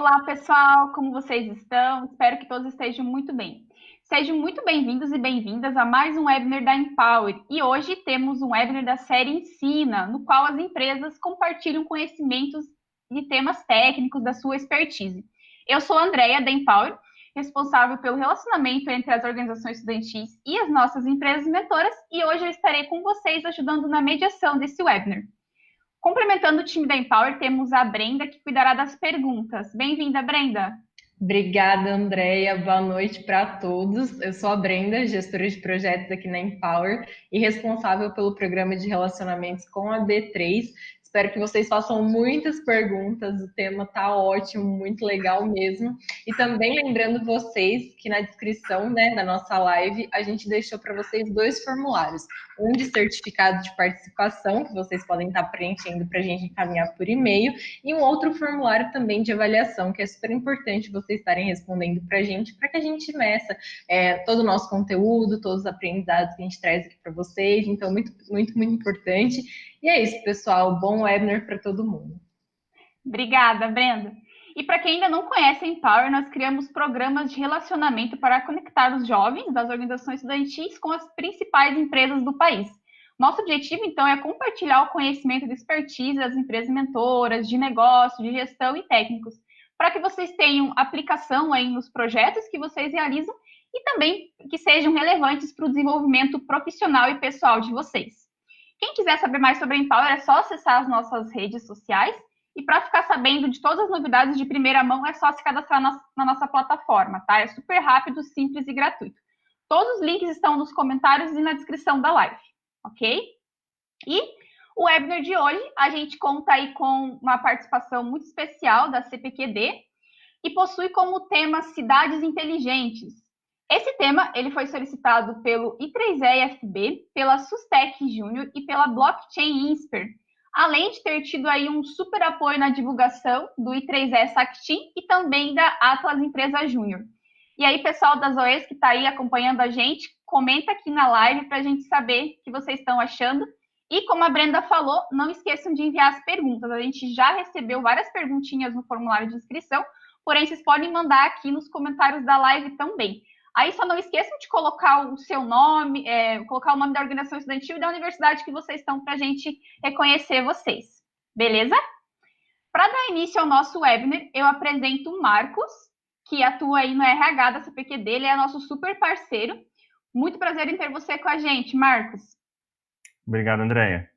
Olá, pessoal, como vocês estão? Espero que todos estejam muito bem. Sejam muito bem-vindos e bem-vindas a mais um webinar da Empower. E hoje temos um webinar da série Ensina, no qual as empresas compartilham conhecimentos e temas técnicos da sua expertise. Eu sou a Andrea, da Empower, responsável pelo relacionamento entre as organizações estudantis e as nossas empresas mentoras, e hoje eu estarei com vocês ajudando na mediação desse webinar. Complementando o time da Empower, temos a Brenda, que cuidará das perguntas. Bem-vinda, Brenda! Obrigada, Andréia. Boa noite para todos. Eu sou a Brenda, gestora de projetos aqui na Empower e responsável pelo programa de relacionamentos com a B3. Espero que vocês façam muitas perguntas. O tema está ótimo, muito legal mesmo. E também lembrando vocês que na descrição, né, da nossa live a gente deixou para vocês dois formulários. Um de certificado de participação, que vocês podem estar preenchendo para a gente encaminhar por e-mail, e um outro formulário também de avaliação, que é super importante vocês estarem respondendo para que a gente meça todo o nosso conteúdo, todos os aprendizados que a gente traz aqui para vocês. Então, muito, muito, muito importante. E é isso, pessoal. Bom webinar para todo mundo. Obrigada, Brenda. E para quem ainda não conhece a Empower, nós criamos programas de relacionamento para conectar os jovens das organizações estudantis com as principais empresas do país. Nosso objetivo, então, é compartilhar o conhecimento de expertise das empresas mentoras, de negócio, de gestão e técnicos, para que vocês tenham aplicação aí nos projetos que vocês realizam e também que sejam relevantes para o desenvolvimento profissional e pessoal de vocês. Quem quiser saber mais sobre a Empower, é só acessar as nossas redes sociais. E para ficar sabendo de todas as novidades de primeira mão, é só se cadastrar na nossa plataforma, tá? É super rápido, simples e gratuito. Todos os links estão nos comentários e na descrição da live, ok? E o webinar de hoje, a gente conta aí com uma participação muito especial da CPQD e possui como tema Cidades Inteligentes. Esse tema ele foi solicitado pelo I3EFB, pela Sustec Júnior e pela Blockchain Insper, além de ter tido aí um super apoio na divulgação do I3E Sactin e também da Atlas Empresa Júnior. E aí, pessoal das OEs que está aí acompanhando a gente, comenta aqui na live para a gente saber o que vocês estão achando. E como a Brenda falou, não esqueçam de enviar as perguntas. A gente já recebeu várias perguntinhas no formulário de inscrição, porém vocês podem mandar aqui nos comentários da live também. Aí só não esqueçam de colocar o seu nome, colocar o nome da organização estudantil e da universidade que vocês estão para a gente reconhecer vocês. Beleza? Para dar início ao nosso webinar, eu apresento o Marcos, que atua aí no RH da CPQD, ele é nosso super parceiro. Muito prazer em ter você com a gente, Marcos. Obrigado, Andréia.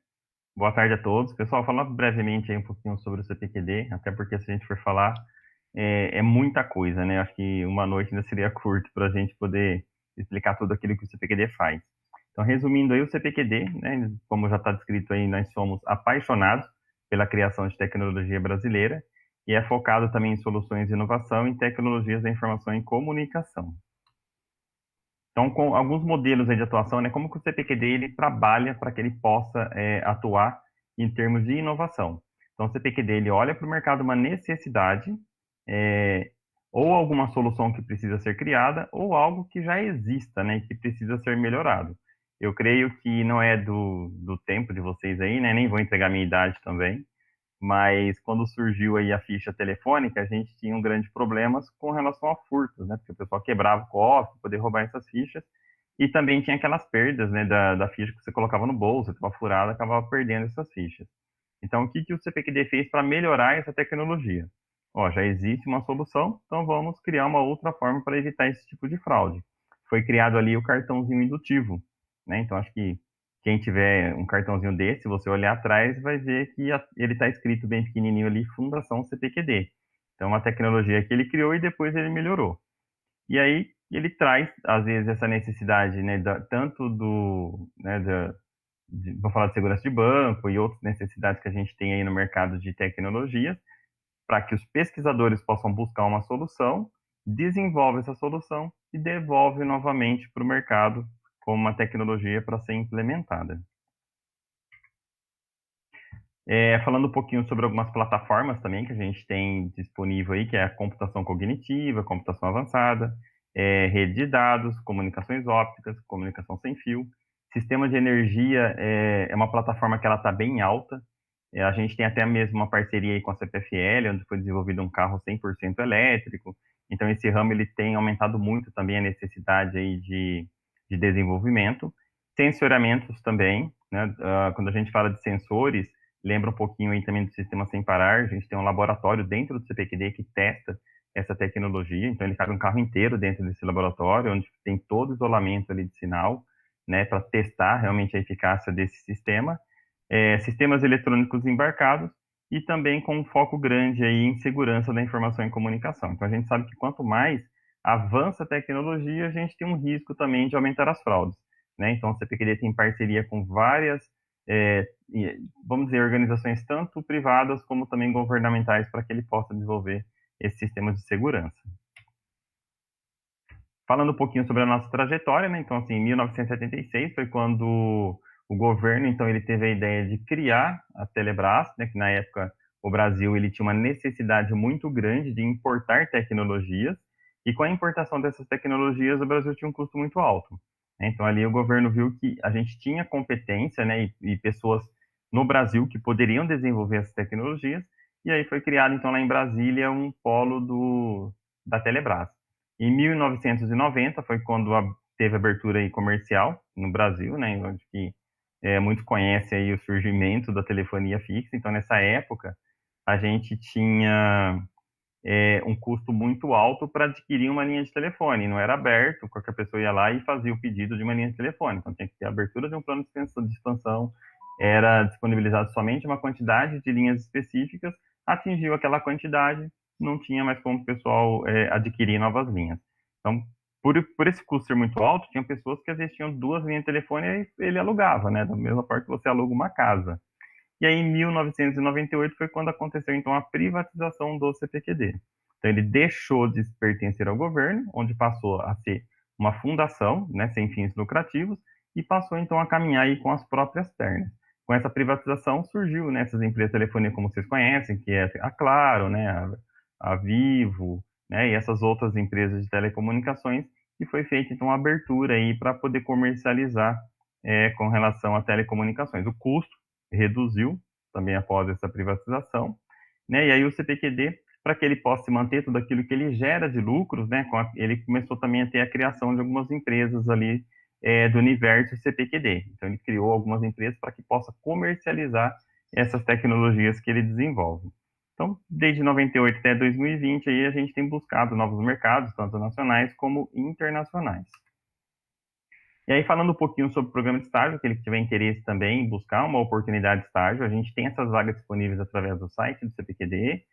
Boa tarde a todos. Pessoal, falar brevemente aí um pouquinho sobre o CPQD, até porque se a gente for falar, é muita coisa, né? Acho que uma noite ainda seria curto para a gente poder explicar tudo aquilo que o CPQD faz. Então, resumindo aí, o CPQD, né, como já está descrito aí, nós somos apaixonados pela criação de tecnologia brasileira e é focado também em soluções de inovação em tecnologias da informação e comunicação. Então, com alguns modelos aí de atuação, né, como que o CPQD ele trabalha para que ele possa atuar em termos de inovação. Então, o CPQD ele olha para o mercado uma necessidade, ou alguma solução que precisa ser criada, ou algo que já exista, né, que precisa ser melhorado. Eu creio que não é do tempo de vocês aí, né, nem vou entregar minha idade também, mas quando surgiu aí a ficha telefônica, a gente tinha um grande problemas com relação a furtos, né, porque o pessoal quebrava o cofre para poder roubar essas fichas, e também tinha aquelas perdas, né, da ficha que você colocava no bolso, estava furada, acabava perdendo essas fichas. Então, o que o CPQD fez para melhorar essa tecnologia? Ó, já existe uma solução, então vamos criar uma outra forma para evitar esse tipo de fraude. Foi criado ali o cartãozinho indutivo, né? Então, acho que quem tiver um cartãozinho desse, se você olhar atrás, vai ver que ele está escrito bem pequenininho ali, Fundação CPQD. Então, uma tecnologia que ele criou e depois ele melhorou. E aí, ele traz, às vezes, essa necessidade, né, tanto vou falar de segurança de banco e outras necessidades que a gente tem aí no mercado de tecnologias, para que os pesquisadores possam buscar uma solução, desenvolve essa solução e devolve novamente para o mercado como uma tecnologia para ser implementada. Falando um pouquinho sobre algumas plataformas também que a gente tem disponível aí, que é a computação cognitiva, computação avançada, rede de dados, comunicações ópticas, comunicação sem fio. Sistema de energia é uma plataforma que ela está bem alta. A gente tem até mesmo uma parceria aí com a CPFL, onde foi desenvolvido um carro 100% elétrico. Então, esse ramo ele tem aumentado muito também a necessidade aí de desenvolvimento. Sensoriamentos também, né? Quando a gente fala de sensores, lembra um pouquinho aí também do Sistema Sem Parar. A gente tem um laboratório dentro do CPQD que testa essa tecnologia. Então, ele cabe um carro inteiro dentro desse laboratório, onde tem todo o isolamento ali de sinal, né, para testar realmente a eficácia desse sistema. Sistemas eletrônicos embarcados e também com um foco grande aí em segurança da informação e comunicação. Então, a gente sabe que quanto mais avança a tecnologia, a gente tem um risco também de aumentar as fraudes, né? Então, o CPQD tem parceria com várias, vamos dizer, organizações tanto privadas como também governamentais para que ele possa desenvolver esses sistemas de segurança. Falando um pouquinho sobre a nossa trajetória, né? Então, assim, em 1976 foi quando o governo, então, ele teve a ideia de criar a Telebrás, né? Que na época o Brasil ele tinha uma necessidade muito grande de importar tecnologias, e com a importação dessas tecnologias o Brasil tinha um custo muito alto. Então, ali o governo viu que a gente tinha competência, né? E pessoas no Brasil que poderiam desenvolver essas tecnologias, e aí foi criado, então, lá em Brasília, um polo da Telebrás. Em 1990 foi quando teve abertura aí comercial no Brasil, né, onde que muitos conhecem aí o surgimento da telefonia fixa. Então, nessa época, a gente tinha um custo muito alto para adquirir uma linha de telefone. Não era aberto, qualquer pessoa ia lá e fazia o pedido de uma linha de telefone. Então, tinha que ter a abertura de um plano de expansão, era disponibilizado somente uma quantidade de linhas específicas, atingiu aquela quantidade, não tinha mais como o pessoal adquirir novas linhas. Então, por esse custo ser muito alto, tinha pessoas que às vezes tinham 2 linhas de telefone e ele alugava, né? Da mesma forma que você aluga uma casa. E aí, em 1998, foi quando aconteceu, então, a privatização do CPQD. Então, ele deixou de pertencer ao governo, onde passou a ser uma fundação, né, sem fins lucrativos, e passou, então, a caminhar aí com as próprias pernas. Com essa privatização, surgiu, né, essas empresas de telefonia, como vocês conhecem, que é a Claro, né, a Vivo, né, e essas outras empresas de telecomunicações, e foi feita, então, a abertura aí para poder comercializar com relação a telecomunicações. O custo reduziu também após essa privatização, né, e aí o CPQD, para que ele possa manter tudo aquilo que ele gera de lucros, né, ele começou também a ter a criação de algumas empresas ali do universo CPQD. Então, ele criou algumas empresas para que possa comercializar essas tecnologias que ele desenvolve. Então, desde 98 até 2020, aí a gente tem buscado novos mercados, tanto nacionais como internacionais. E aí, falando um pouquinho sobre o programa de estágio, aquele que tiver interesse também em buscar uma oportunidade de estágio, a gente tem essas vagas disponíveis através do site do CPQD.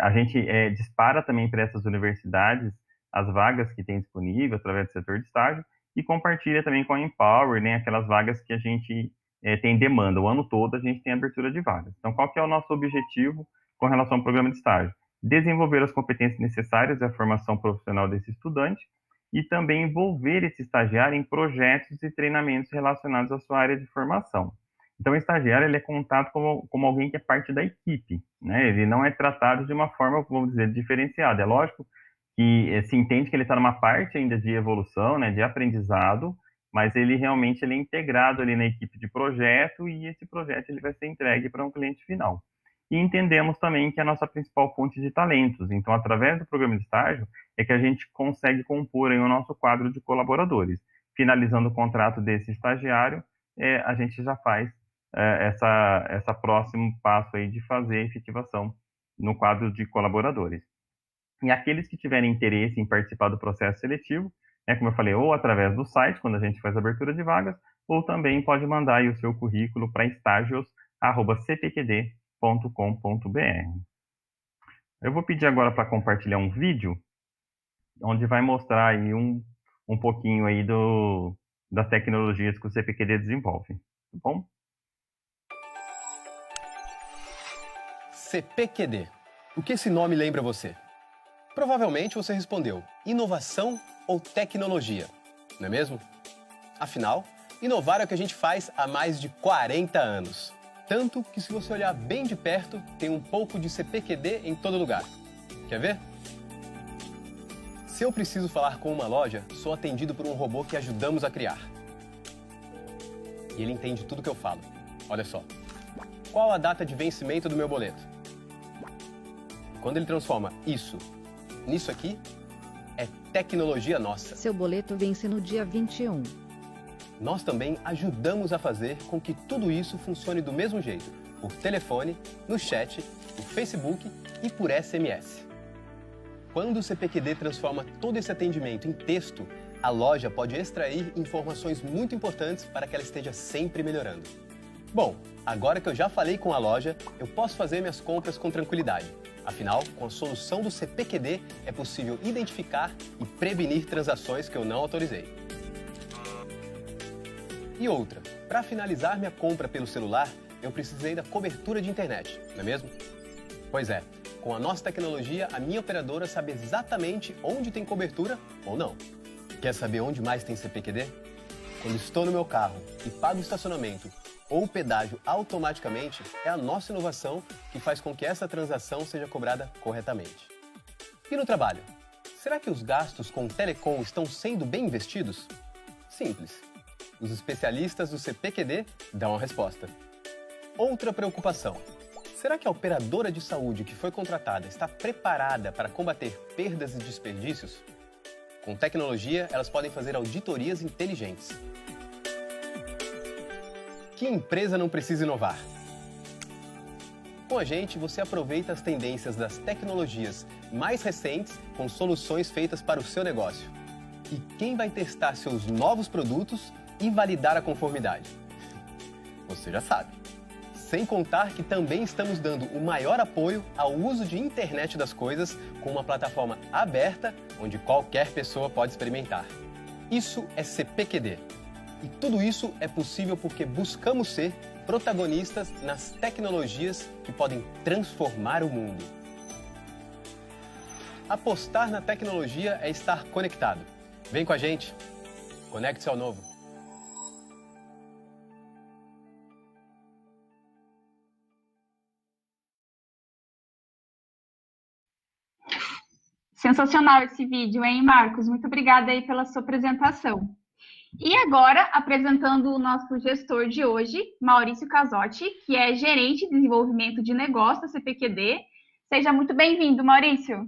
A gente dispara também para essas universidades as vagas que tem disponível através do setor de estágio e compartilha também com a Empower, né, aquelas vagas que a gente tem demanda. O ano todo a gente tem abertura de vagas. Então, qual que é o nosso objetivo com relação ao programa de estágio? Desenvolver as competências necessárias à formação profissional desse estudante e também envolver esse estagiário em projetos e treinamentos relacionados à sua área de formação. Então, o estagiário ele é contado como alguém que é parte da equipe, né? Ele não é tratado de uma forma, vamos dizer, diferenciada. É lógico que se entende que ele está numa parte ainda de evolução, né, de aprendizado, mas ele realmente ele é integrado ali na equipe de projeto e esse projeto ele vai ser entregue para um cliente final. E entendemos também que é a nossa principal fonte de talentos. Então, através do programa de estágio, é que a gente consegue compor aí o nosso quadro de colaboradores. Finalizando o contrato desse estagiário, a gente já faz essa próximo passo aí de fazer a efetivação no quadro de colaboradores. E aqueles que tiverem interesse em participar do processo seletivo, como eu falei, ou através do site, quando a gente faz a abertura de vagas, ou também pode mandar aí o seu currículo para estágios@cpqd.com.br. Eu vou pedir agora para compartilhar um vídeo, onde vai mostrar aí um pouquinho aí das tecnologias que o CPQD desenvolve, tá bom? CPQD. O que esse nome lembra você? Provavelmente você respondeu inovação ou tecnologia, não é mesmo? Afinal, inovar é o que a gente faz há mais de 40 anos. Tanto que se você olhar bem de perto, tem um pouco de CPQD em todo lugar. Quer ver? Se eu preciso falar com uma loja, sou atendido por um robô que ajudamos a criar. E ele entende tudo que eu falo. Olha só. qual a data de vencimento do meu boleto. Quando ele transforma isso nisso aqui, é tecnologia nossa. Seu boleto vence no dia 21. Nós também ajudamos a fazer com que tudo isso funcione do mesmo jeito, por telefone, no chat, no Facebook e por SMS. Quando o CPQD transforma todo esse atendimento em texto, a loja pode extrair informações muito importantes para que ela esteja sempre melhorando. Bom, agora que eu já falei com a loja, eu posso fazer minhas compras com tranquilidade. Afinal, com a solução do CPQD, é possível identificar e prevenir transações que eu não autorizei. E outra, para finalizar minha compra pelo celular, eu precisei da cobertura de internet, não é mesmo? Pois é, com a nossa tecnologia, a minha operadora sabe exatamente onde tem cobertura ou não. Quer saber onde mais tem CPQD? Quando estou no meu carro e pago o estacionamento ou o pedágio automaticamente, é a nossa inovação que faz com que essa transação seja cobrada corretamente. E no trabalho? Será que os gastos com telecom estão sendo bem investidos? Simples. Os especialistas do CPQD dão a resposta. Outra preocupação. Será que a operadora de saúde que foi contratada está preparada para combater perdas e desperdícios? Com tecnologia, elas podem fazer auditorias inteligentes. Que empresa não precisa inovar? Com a gente, você aproveita as tendências das tecnologias mais recentes com soluções feitas para o seu negócio. E quem vai testar seus novos produtos e validar a conformidade? Você já sabe. Sem contar que também estamos dando o maior apoio ao uso de internet das coisas com uma plataforma aberta onde qualquer pessoa pode experimentar. Isso é CPQD. E tudo isso é possível porque buscamos ser protagonistas nas tecnologias que podem transformar o mundo. Apostar na tecnologia é estar conectado. Vem com a gente. Conecte-se ao novo. Sensacional esse vídeo, hein, Marcos? Muito obrigada aí pela sua apresentação. E agora, apresentando o nosso gestor de hoje, Maurício Casotti, que é gerente de desenvolvimento de negócio da CPQD. Seja muito bem-vindo, Maurício.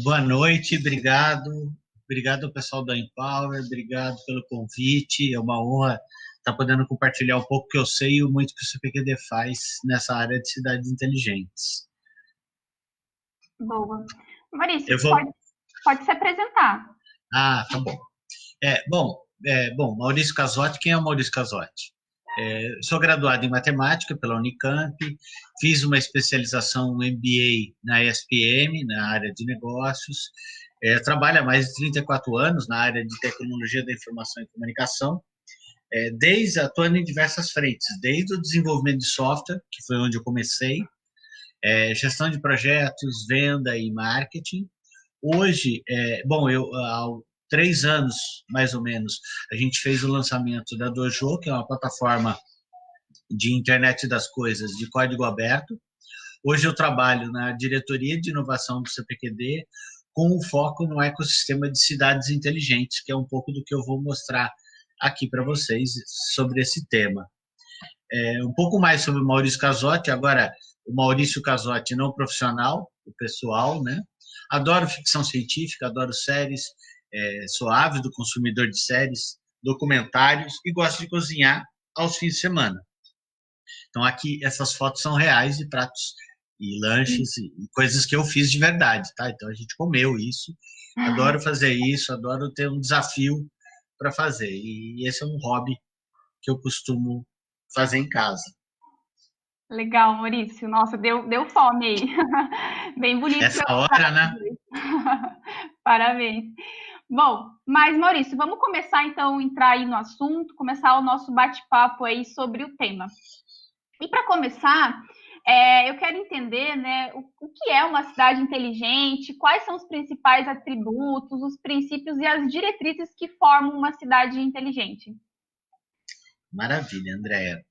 Boa noite, obrigado. Obrigado ao pessoal da Empower, obrigado pelo convite. É uma honra estar podendo compartilhar um pouco que eu sei e o muito que o CPQD faz nessa área de cidades inteligentes. Boa. Maurício, pode se apresentar. Ah, tá bom. Bom, Maurício Casotti, quem é o Maurício Casotti? Sou graduado em matemática pela Unicamp, fiz uma especialização MBA na ESPM, na área de negócios, trabalho há mais de 34 anos na área de tecnologia da informação e comunicação, atuando em diversas frentes, desde o desenvolvimento de software, que foi onde eu comecei, gestão de projetos, venda e marketing. Hoje, há 3 anos, mais ou menos, a gente fez o lançamento da Dojo, que é uma plataforma de internet das coisas de código aberto. Hoje eu trabalho na diretoria de inovação do CPQD com um foco no ecossistema de cidades inteligentes, que é um pouco do que eu vou mostrar aqui para vocês sobre esse tema. Um pouco mais sobre o Maurício Casotti, agora o Maurício Casotti não profissional, o pessoal, né? Adoro ficção científica, adoro séries, sou ávido consumidor de séries, documentários e gosto de cozinhar aos fins de semana. Então aqui essas fotos são reais de pratos e lanches e coisas que eu fiz de verdade, tá? Então a gente comeu isso, adoro fazer isso, adoro ter um desafio para fazer. E esse é um hobby que eu costumo fazer em casa. Legal, Maurício. Nossa, deu fome aí. Bem bonito. Essa hora, né? Parabéns. Bom, mas Maurício, vamos começar então a entrar aí no assunto, começar o nosso bate-papo aí sobre o tema. E para começar, eu quero entender, né, o que é uma cidade inteligente, quais são os principais atributos, os princípios e as diretrizes que formam uma cidade inteligente. Maravilha, Andréia.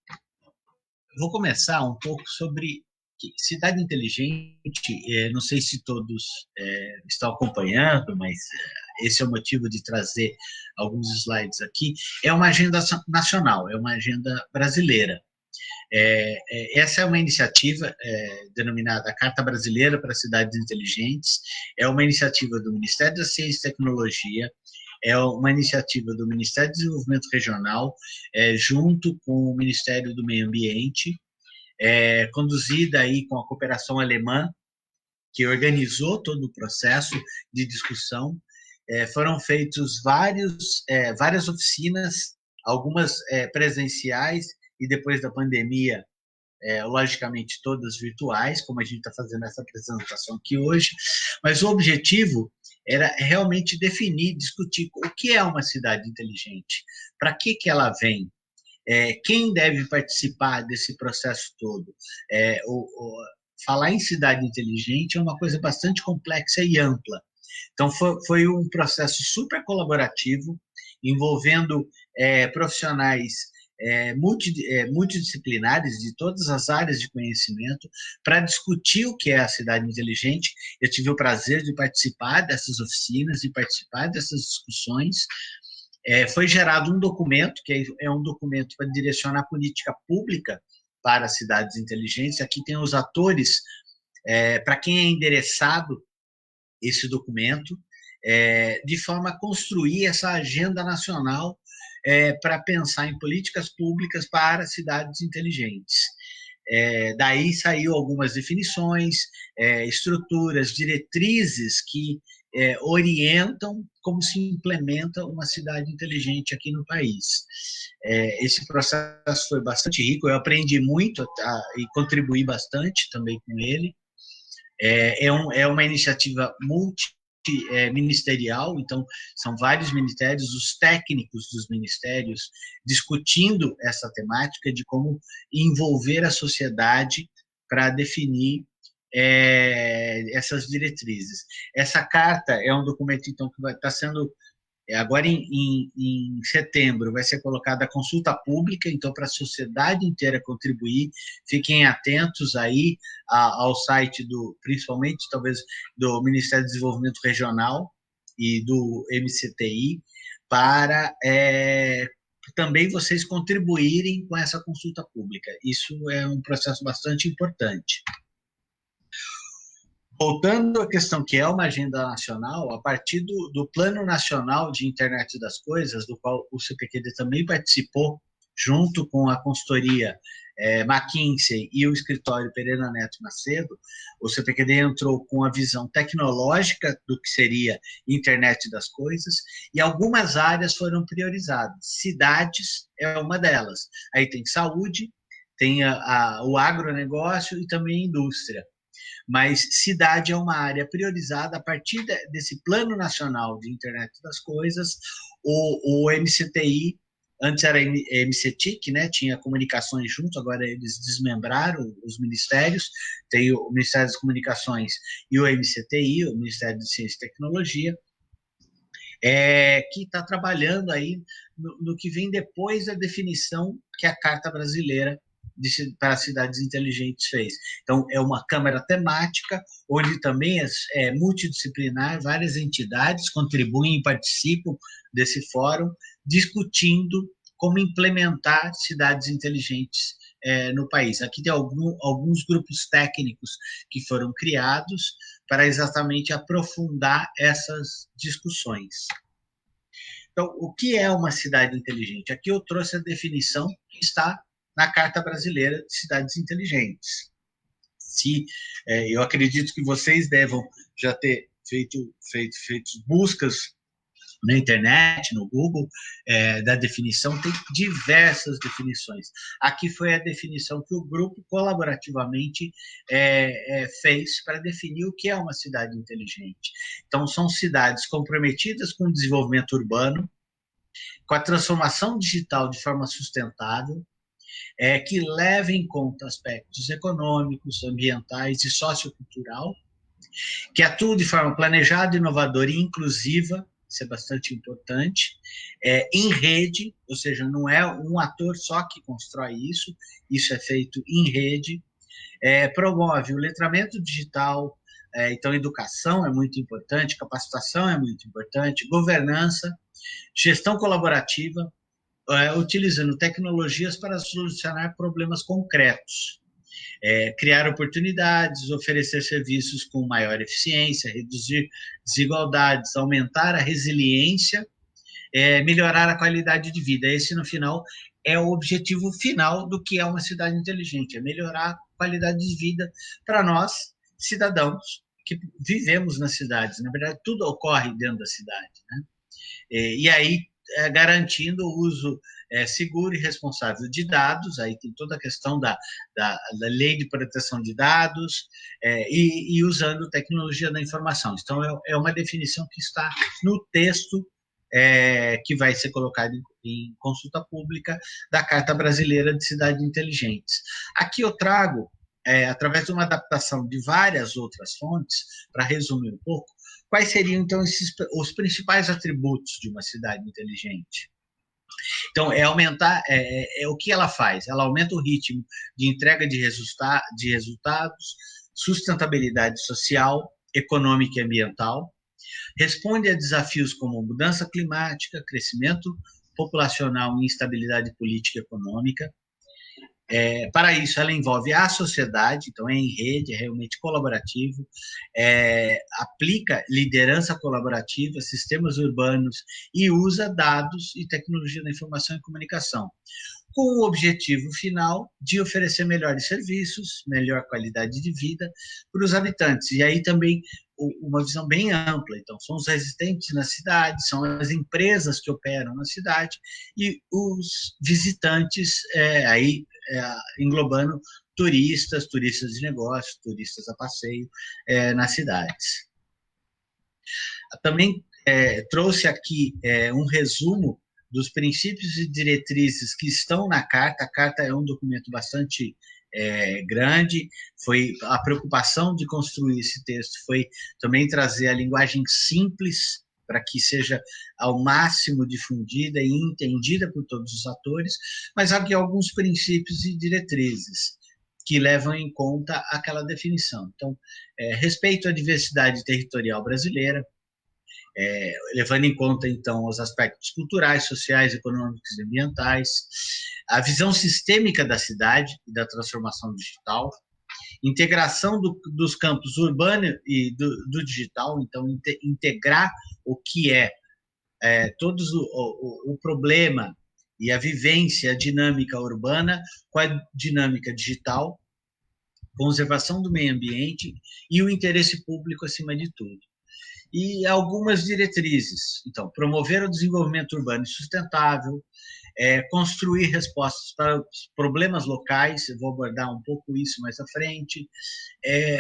Vou começar um pouco sobre cidade inteligente. Não sei se todos estão acompanhando, mas esse é o motivo de trazer alguns slides aqui. É uma agenda nacional, é uma agenda brasileira. Essa é uma iniciativa denominada Carta Brasileira para Cidades Inteligentes, é uma iniciativa do Ministério da Ciência e Tecnologia, é uma iniciativa do Ministério do Desenvolvimento Regional, junto com o Ministério do Meio Ambiente, conduzida aí com a cooperação alemã, que organizou todo o processo de discussão. Foram feitos várias oficinas, algumas presenciais, e depois da pandemia, logicamente, todas virtuais, como a gente está fazendo essa apresentação aqui hoje, mas o objetivo era realmente definir, discutir o que é uma cidade inteligente, para que ela vem, quem deve participar desse processo todo. Falar em cidade inteligente é uma coisa bastante complexa e ampla. Então, foi um processo super colaborativo, envolvendo profissionais multidisciplinares de todas as áreas de conhecimento para discutir o que é a cidade inteligente. Eu tive o prazer de participar dessas oficinas, de participar dessas discussões. Foi gerado um documento, que é um documento para direcionar a política pública para as cidades inteligentes. Aqui tem os atores, para quem é endereçado esse documento, de forma a construir essa agenda nacional para pensar em políticas públicas para cidades inteligentes. Daí saiu algumas definições, estruturas, diretrizes que orientam como se implementa uma cidade inteligente aqui no país. Esse processo foi bastante rico, eu aprendi muito e contribuí bastante também com ele. É uma iniciativa multiministerial, então são vários ministérios, os técnicos dos ministérios discutindo essa temática de como envolver a sociedade para definir essas diretrizes. Essa carta é um documento, então, que vai estar sendo, agora em setembro, vai ser colocada a consulta pública, então, para a sociedade inteira contribuir. Fiquem atentos aí ao site principalmente, talvez, do Ministério do Desenvolvimento Regional e do MCTI, para também vocês contribuírem com essa consulta pública. Isso é um processo bastante importante. Voltando à questão que é uma agenda nacional, a partir do Plano Nacional de Internet das Coisas, do qual o CPQD também participou, junto com a consultoria McKinsey e o escritório Pereira Neto Macedo, o CPQD entrou com a visão tecnológica do que seria Internet das Coisas, e algumas áreas foram priorizadas. Cidades é uma delas. Aí tem saúde, tem o agronegócio e também indústria. Mas cidade é uma área priorizada a partir desse Plano Nacional de Internet das Coisas. O MCTI, antes era MCTIC, né? Tinha comunicações junto, agora eles desmembraram os ministérios, tem o Ministério das Comunicações e o MCTI, o Ministério de Ciência e Tecnologia, que está trabalhando aí no que vem depois da definição que a Carta Brasileira para cidades inteligentes fez. Então, é uma câmara temática, onde também é multidisciplinar, várias entidades contribuem e participam desse fórum, discutindo como implementar cidades inteligentes no país. Aqui tem alguns grupos técnicos que foram criados para exatamente aprofundar essas discussões. Então, o que é uma cidade inteligente? Aqui eu trouxe a definição que está na Carta Brasileira de Cidades Inteligentes. Eu acredito que vocês devam já ter feito buscas na internet, no Google, da definição. Tem diversas definições. Aqui foi a definição que o grupo colaborativamente fez para definir o que é uma cidade inteligente. Então, são cidades comprometidas com o desenvolvimento urbano, com a transformação digital de forma sustentável, que leva em conta aspectos econômicos, ambientais e sociocultural, que atua de forma planejada, inovadora e inclusiva, isso é bastante importante, em rede, ou seja, não é um ator só que constrói isso é feito em rede, promove o letramento digital, então educação é muito importante, capacitação é muito importante, governança, gestão colaborativa, utilizando tecnologias para solucionar problemas concretos. Criar oportunidades, oferecer serviços com maior eficiência, reduzir desigualdades, aumentar a resiliência, melhorar a qualidade de vida. Esse, no final, é o objetivo final do que é uma cidade inteligente, é melhorar a qualidade de vida para nós, cidadãos, que vivemos nas cidades. Na verdade, tudo ocorre dentro da cidade, né? E aí, garantindo o uso seguro e responsável de dados, aí tem toda a questão da lei de proteção de dados, e usando tecnologia da informação. Então, é uma definição que está no texto que vai ser colocado em consulta pública da Carta Brasileira de Cidades Inteligentes. Aqui eu trago, através de uma adaptação de várias outras fontes, para resumir um pouco, quais seriam, então, os principais atributos de uma cidade inteligente. Então, o que ela faz? Ela aumenta o ritmo de entrega de resultados, sustentabilidade social, econômica e ambiental, responde a desafios como mudança climática, crescimento populacional e instabilidade política e econômica. Para isso, ela envolve a sociedade, então é em rede, é realmente colaborativo, aplica liderança colaborativa, sistemas urbanos e usa dados e tecnologia da informação e comunicação, com o objetivo final de oferecer melhores serviços, melhor qualidade de vida para os habitantes. E aí também uma visão bem ampla. Então, são os residentes na cidade, são as empresas que operam na cidade e os visitantes, englobando turistas de negócios, turistas a passeio nas cidades. Também trouxe aqui um resumo dos princípios e diretrizes que estão na Carta. A Carta é um documento bastante grande. A preocupação de construir esse texto foi também trazer a linguagem simples para que seja ao máximo difundida e entendida por todos os atores, mas aqui alguns princípios e diretrizes que levam em conta aquela definição. Então, respeito à diversidade territorial brasileira, levando em conta, então, os aspectos culturais, sociais, econômicos e ambientais, a visão sistêmica da cidade e da transformação digital, integração dos campos urbano e do digital, então, integrar o que todos o problema e a vivência, a dinâmica urbana com a dinâmica digital, conservação do meio ambiente e o interesse público acima de tudo. E algumas diretrizes. Então, promover o desenvolvimento urbano e sustentável, construir respostas para os problemas locais, eu vou abordar um pouco isso mais à frente,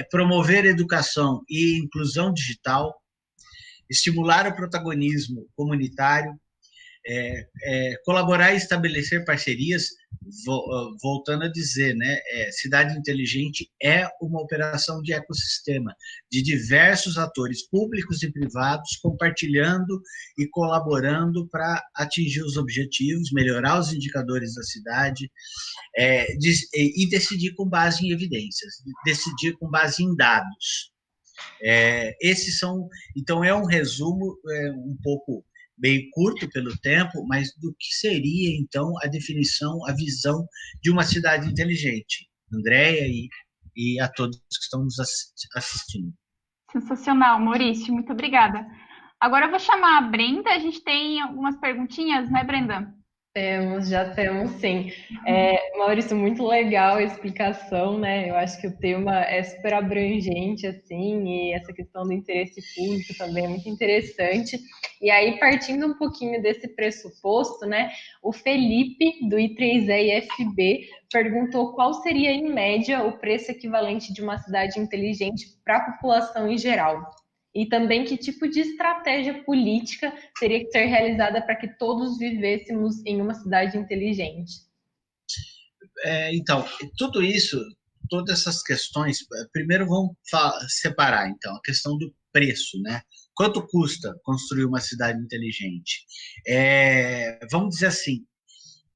promover educação e inclusão digital, estimular o protagonismo comunitário, colaborar e estabelecer parcerias, voltando a dizer, né, cidade inteligente é uma operação de ecossistema, de diversos atores públicos e privados compartilhando e colaborando para atingir os objetivos, melhorar os indicadores da cidade, e decidir com base em evidências, decidir com base em dados. Esses são, então, é um resumo um pouco bem curto pelo tempo, mas do que seria, então, a definição, a visão de uma cidade inteligente. Andréia e a todos que estão nos assistindo. Sensacional, Maurício, muito obrigada. Agora eu vou chamar a Brenda, a gente tem algumas perguntinhas, né, Brenda? Já temos, sim. Maurício, muito legal a explicação, né? Eu acho que o tema é super abrangente, assim, e essa questão do interesse público também é muito interessante. E aí, partindo um pouquinho desse pressuposto, né? O Felipe, do I3EIFB, perguntou qual seria, em média, o preço equivalente de uma cidade inteligente para a população em geral. E também que tipo de estratégia política teria que ser realizada para que todos vivêssemos em uma cidade inteligente? Então, tudo isso, todas essas questões, primeiro vamos separar, então, a questão do preço, né? Quanto custa construir uma cidade inteligente? Vamos dizer assim,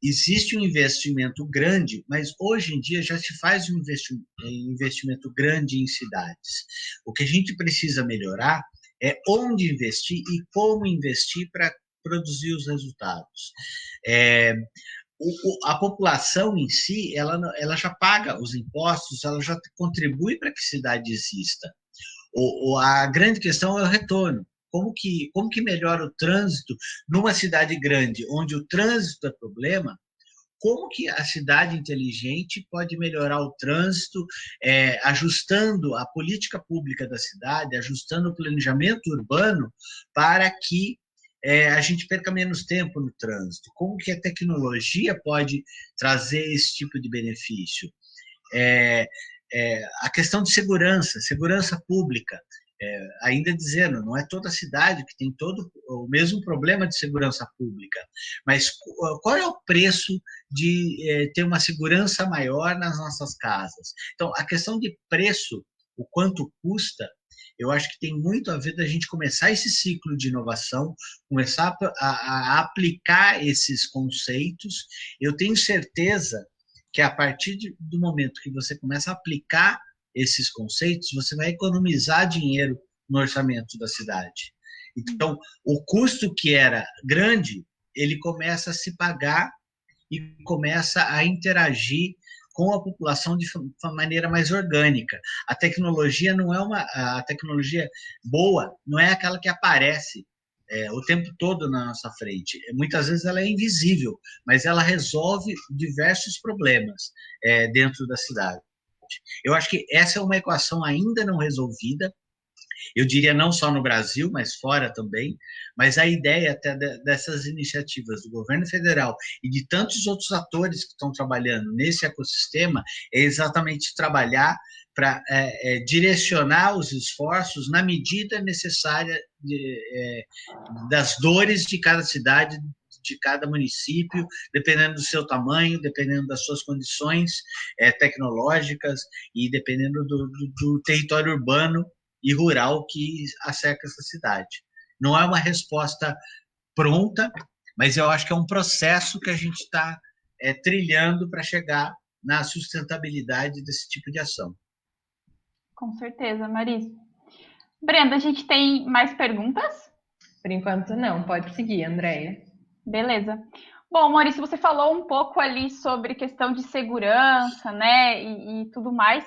existe um investimento grande, mas hoje em dia já se faz um investimento grande em cidades. O que a gente precisa melhorar é onde investir e como investir para produzir os resultados. A população em si, ela já paga os impostos, ela já contribui para que a cidade exista. A grande questão é o retorno. Como que melhora o trânsito numa cidade grande, onde o trânsito é problema? Como que a cidade inteligente pode melhorar o trânsito, ajustando a política pública da cidade, ajustando o planejamento urbano para que a gente perca menos tempo no trânsito? Como que a tecnologia pode trazer esse tipo de benefício? A questão de segurança pública. Ainda dizendo, não é toda cidade que tem todo o mesmo problema de segurança pública, mas qual é o preço de ter uma segurança maior nas nossas casas? Então, a questão de preço, o quanto custa, eu acho que tem muito a ver da gente começar esse ciclo de inovação, começar a aplicar esses conceitos. Eu tenho certeza que a partir do momento que você começa a aplicar esses conceitos, você vai economizar dinheiro no orçamento da cidade. Então, o custo que era grande, ele começa a se pagar e começa a interagir com a população de uma maneira mais orgânica. A tecnologia a tecnologia boa não é aquela que aparece o tempo todo na nossa frente. Muitas vezes ela é invisível, mas ela resolve diversos problemas dentro da cidade. Eu acho que essa é uma equação ainda não resolvida, eu diria não só no Brasil, mas fora também, mas a ideia até dessas iniciativas do governo federal e de tantos outros atores que estão trabalhando nesse ecossistema é exatamente trabalhar para direcionar os esforços na medida necessária das dores de cada cidade, de cada município, dependendo do seu tamanho, dependendo das suas condições tecnológicas e dependendo do território urbano e rural que acerca essa cidade. Não é uma resposta pronta, mas eu acho que é um processo que a gente está trilhando para chegar na sustentabilidade desse tipo de ação. Com certeza, Marisa. Brenda, a gente tem mais perguntas? Por enquanto não, pode seguir, Andréia. Beleza. Bom, Maurício, você falou um pouco ali sobre questão de segurança, né, e tudo mais.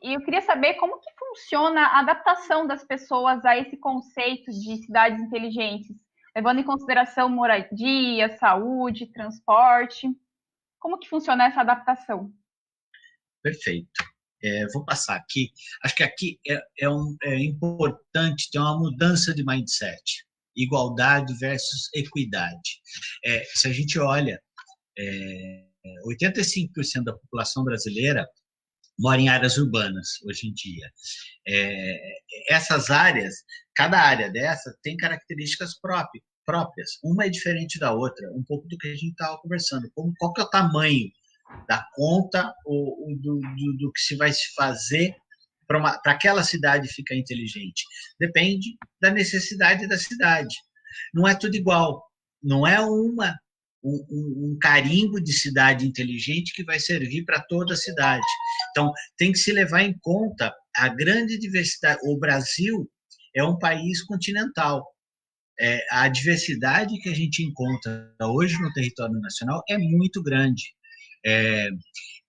E eu queria saber como que funciona a adaptação das pessoas a esse conceito de cidades inteligentes, levando em consideração moradia, saúde, transporte. Como que funciona essa adaptação? Perfeito. Vou passar aqui. Acho que aqui é importante ter uma mudança de mindset. Igualdade versus equidade. Se a gente olha, 85% da população brasileira mora em áreas urbanas hoje em dia. Essas áreas, cada área dessa tem características próprias. Uma é diferente da outra, um pouco do que a gente estava conversando. Qual que é o tamanho da conta ou do que se vai se fazer para aquela cidade ficar inteligente? Depende da necessidade da cidade. Não é tudo igual. Não é um carimbo de cidade inteligente que vai servir para toda a cidade. Então, tem que se levar em conta a grande diversidade. O Brasil é um país continental. A diversidade que a gente encontra hoje no território nacional é muito grande.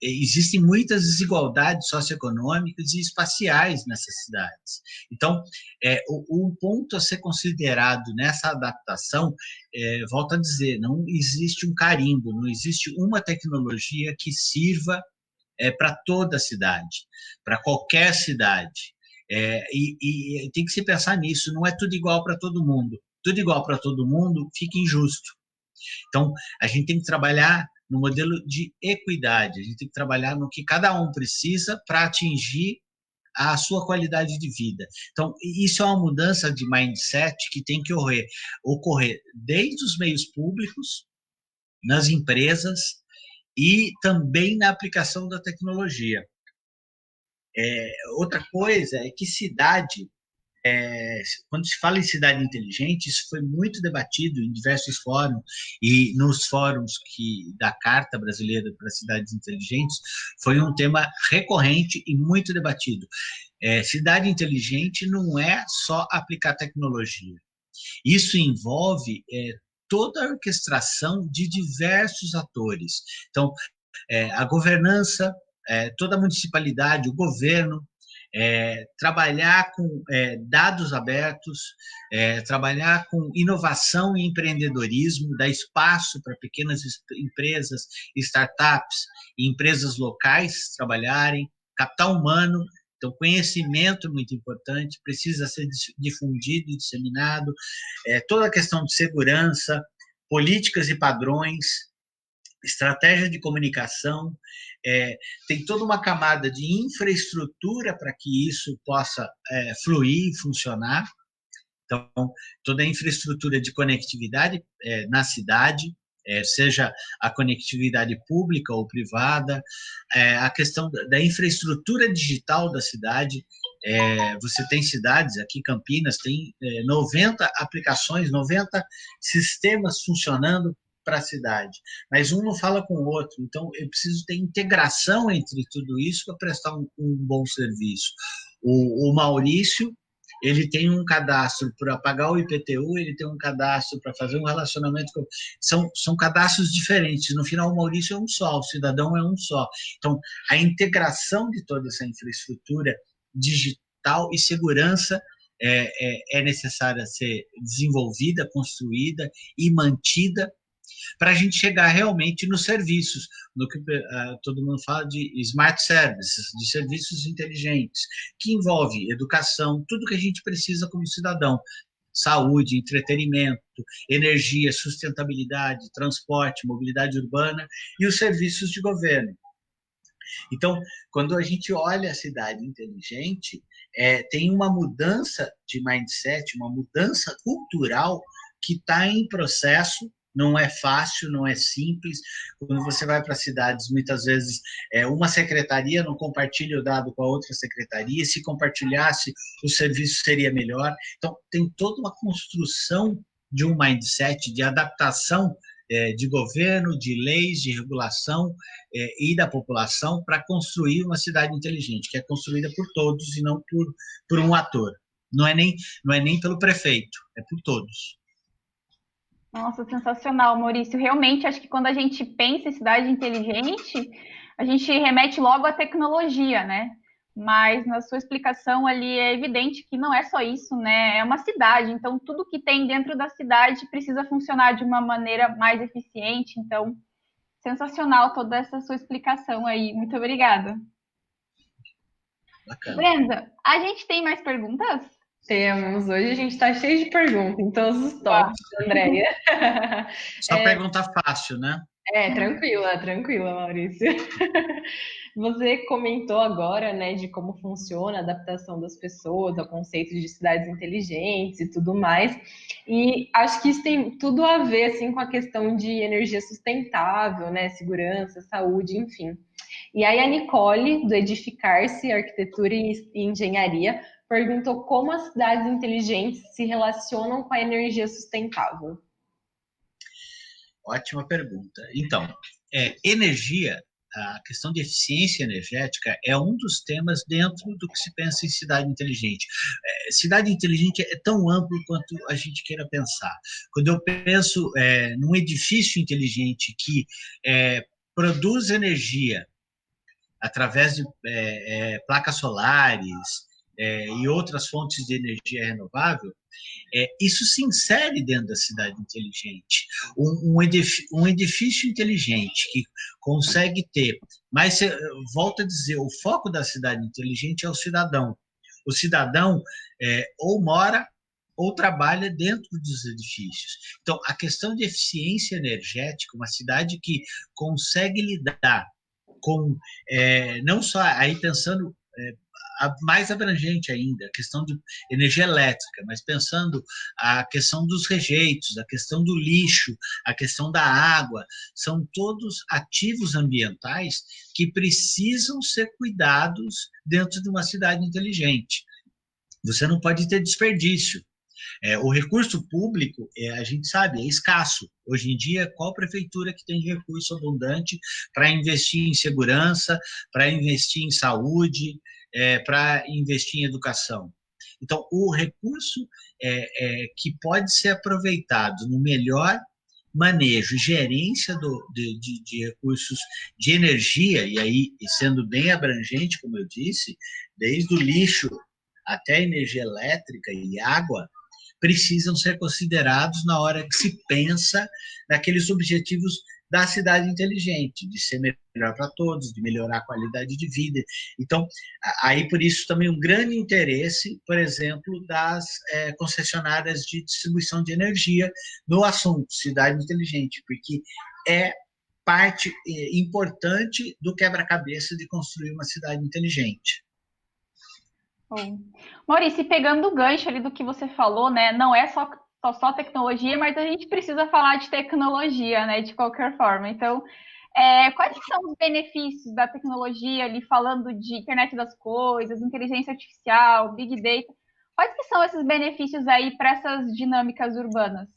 Existem muitas desigualdades socioeconômicas e espaciais nessas cidades. Então, um ponto a ser considerado nessa adaptação, volto a dizer, não existe um carimbo, não existe uma tecnologia que sirva para toda a cidade, para qualquer cidade. E tem que se pensar nisso, não é tudo igual para todo mundo. Tudo igual para todo mundo fica injusto. Então, a gente tem que trabalhar no modelo de equidade, a gente tem que trabalhar no que cada um precisa para atingir a sua qualidade de vida. Então, isso é uma mudança de mindset que tem que ocorrer desde os meios públicos, nas empresas e também na aplicação da tecnologia. Outra coisa é que cidade, quando se fala em cidade inteligente, isso foi muito debatido em diversos fóruns e nos fóruns da Carta Brasileira para Cidades Inteligentes, foi um tema recorrente e muito debatido. Cidade inteligente não é só aplicar tecnologia. Isso envolve toda a orquestração de diversos atores. Então, a governança, toda a municipalidade, o governo, trabalhar com dados abertos, trabalhar com inovação e empreendedorismo, dar espaço para pequenas empresas, startups e empresas locais trabalharem, capital humano. Então, conhecimento é muito importante, precisa ser difundido e disseminado, toda a questão de segurança, políticas e padrões, estratégia de comunicação, tem toda uma camada de infraestrutura para que isso possa fluir e funcionar. Então, toda a infraestrutura de conectividade na cidade, seja a conectividade pública ou privada, a questão da infraestrutura digital da cidade. Você tem cidades, aqui Campinas, tem 90 aplicações, 90 sistemas funcionando para a cidade, mas um não fala com o outro, então eu preciso ter integração entre tudo isso para prestar um bom serviço. O Maurício, ele tem um cadastro para pagar o IPTU, ele tem um cadastro para fazer um relacionamento com... São cadastros diferentes, no final o Maurício é um só, o cidadão é um só. Então, a integração de toda essa infraestrutura digital e segurança é necessária ser desenvolvida, construída e mantida para a gente chegar realmente nos serviços, no que todo mundo fala de smart services, de serviços inteligentes, que envolve educação, tudo que a gente precisa como cidadão, saúde, entretenimento, energia, sustentabilidade, transporte, mobilidade urbana e os serviços de governo. Então, quando a gente olha a cidade inteligente, tem uma mudança de mindset, uma mudança cultural que está em processo. Não é fácil, não é simples. Quando você vai para cidades, muitas vezes, uma secretaria não compartilha o dado com a outra secretaria, se compartilhasse, o serviço seria melhor. Então, tem toda uma construção de um mindset, de adaptação de governo, de leis, de regulação e da população para construir uma cidade inteligente, que é construída por todos e não por um ator. Não é nem pelo prefeito, é por todos. Nossa, sensacional, Maurício. Realmente, acho que quando a gente pensa em cidade inteligente, a gente remete logo à tecnologia, né? Mas na sua explicação ali é evidente que não é só isso, né? É uma cidade, então tudo que tem dentro da cidade precisa funcionar de uma maneira mais eficiente. Então, sensacional toda essa sua explicação aí. Muito obrigada. Bacana. Brenda, a gente tem mais perguntas? Temos. Hoje a gente está cheio de perguntas em todos os tópicos, Andréia. Só pergunta fácil, né? Tranquila, Maurício. Você comentou agora, né, de como funciona a adaptação das pessoas ao conceito de cidades inteligentes e tudo mais. E acho que isso tem tudo a ver, assim, com a questão de energia sustentável, né, segurança, saúde, enfim. E aí a Nicole, do Edificar-se, Arquitetura e Engenharia, perguntou como as cidades inteligentes se relacionam com a energia sustentável. Ótima pergunta. Então, energia, a questão de eficiência energética é um dos temas dentro do que se pensa em cidade inteligente. Cidade inteligente é tão amplo quanto a gente queira pensar. Quando eu penso num edifício inteligente que produz energia através de placas solares, e outras fontes de energia renovável, isso se insere dentro da cidade inteligente. Um edifício inteligente que consegue ter, mas volto a dizer, o foco da cidade inteligente é o cidadão. O cidadão ou mora ou trabalha dentro dos edifícios. Então, a questão de eficiência energética, uma cidade que consegue lidar com, não só aí pensando mais abrangente ainda, a questão de energia elétrica, mas pensando a questão dos rejeitos, a questão do lixo, a questão da água, são todos ativos ambientais que precisam ser cuidados dentro de uma cidade inteligente. Você não pode ter desperdício. O recurso público, a gente sabe, é escasso. Hoje em dia, qual prefeitura que tem recurso abundante para investir em segurança, para investir em saúde, para investir em educação? Então, o recurso que pode ser aproveitado no melhor manejo, gerência de recursos de energia, e aí sendo bem abrangente, como eu disse, desde o lixo até a energia elétrica e água, precisam ser considerados na hora que se pensa naqueles objetivos da cidade inteligente, de ser melhor para todos, de melhorar a qualidade de vida. Então, aí por isso também um grande interesse, por exemplo, das concessionárias de distribuição de energia no assunto cidade inteligente, porque é parte importante do quebra-cabeça de construir uma cidade inteligente. Bom. Maurício, pegando o gancho ali do que você falou, né? Não é só tecnologia, mas a gente precisa falar de tecnologia, né? De qualquer forma. Então, quais são os benefícios da tecnologia ali, falando de internet das coisas, inteligência artificial, big data? Quais que são esses benefícios aí para essas dinâmicas urbanas?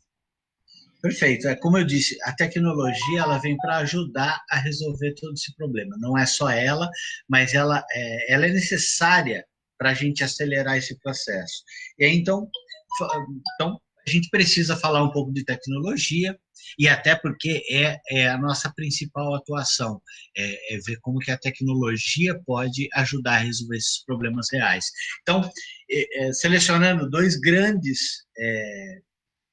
Perfeito. Como eu disse, a tecnologia ela vem para ajudar a resolver todo esse problema. Não é só ela, mas ela é necessária para a gente acelerar esse processo. E aí, então, a gente precisa falar um pouco de tecnologia, e até porque é a nossa principal atuação, é ver como que a tecnologia pode ajudar a resolver esses problemas reais. Então, selecionando dois grandes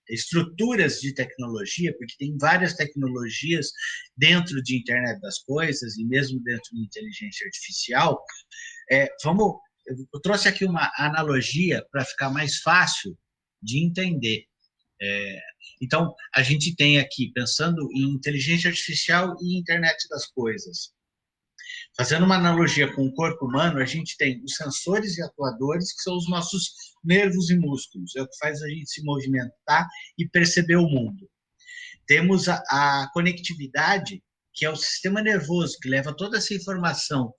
estruturas de tecnologia, porque tem várias tecnologias dentro de internet das coisas e mesmo dentro de inteligência artificial, eu trouxe aqui uma analogia para ficar mais fácil de entender. Então, a gente tem aqui, pensando em inteligência artificial e internet das coisas, fazendo uma analogia com o corpo humano, a gente tem os sensores e atuadores, que são os nossos nervos e músculos, é o que faz a gente se movimentar e perceber o mundo. Temos a conectividade, que é o sistema nervoso, que leva toda essa informação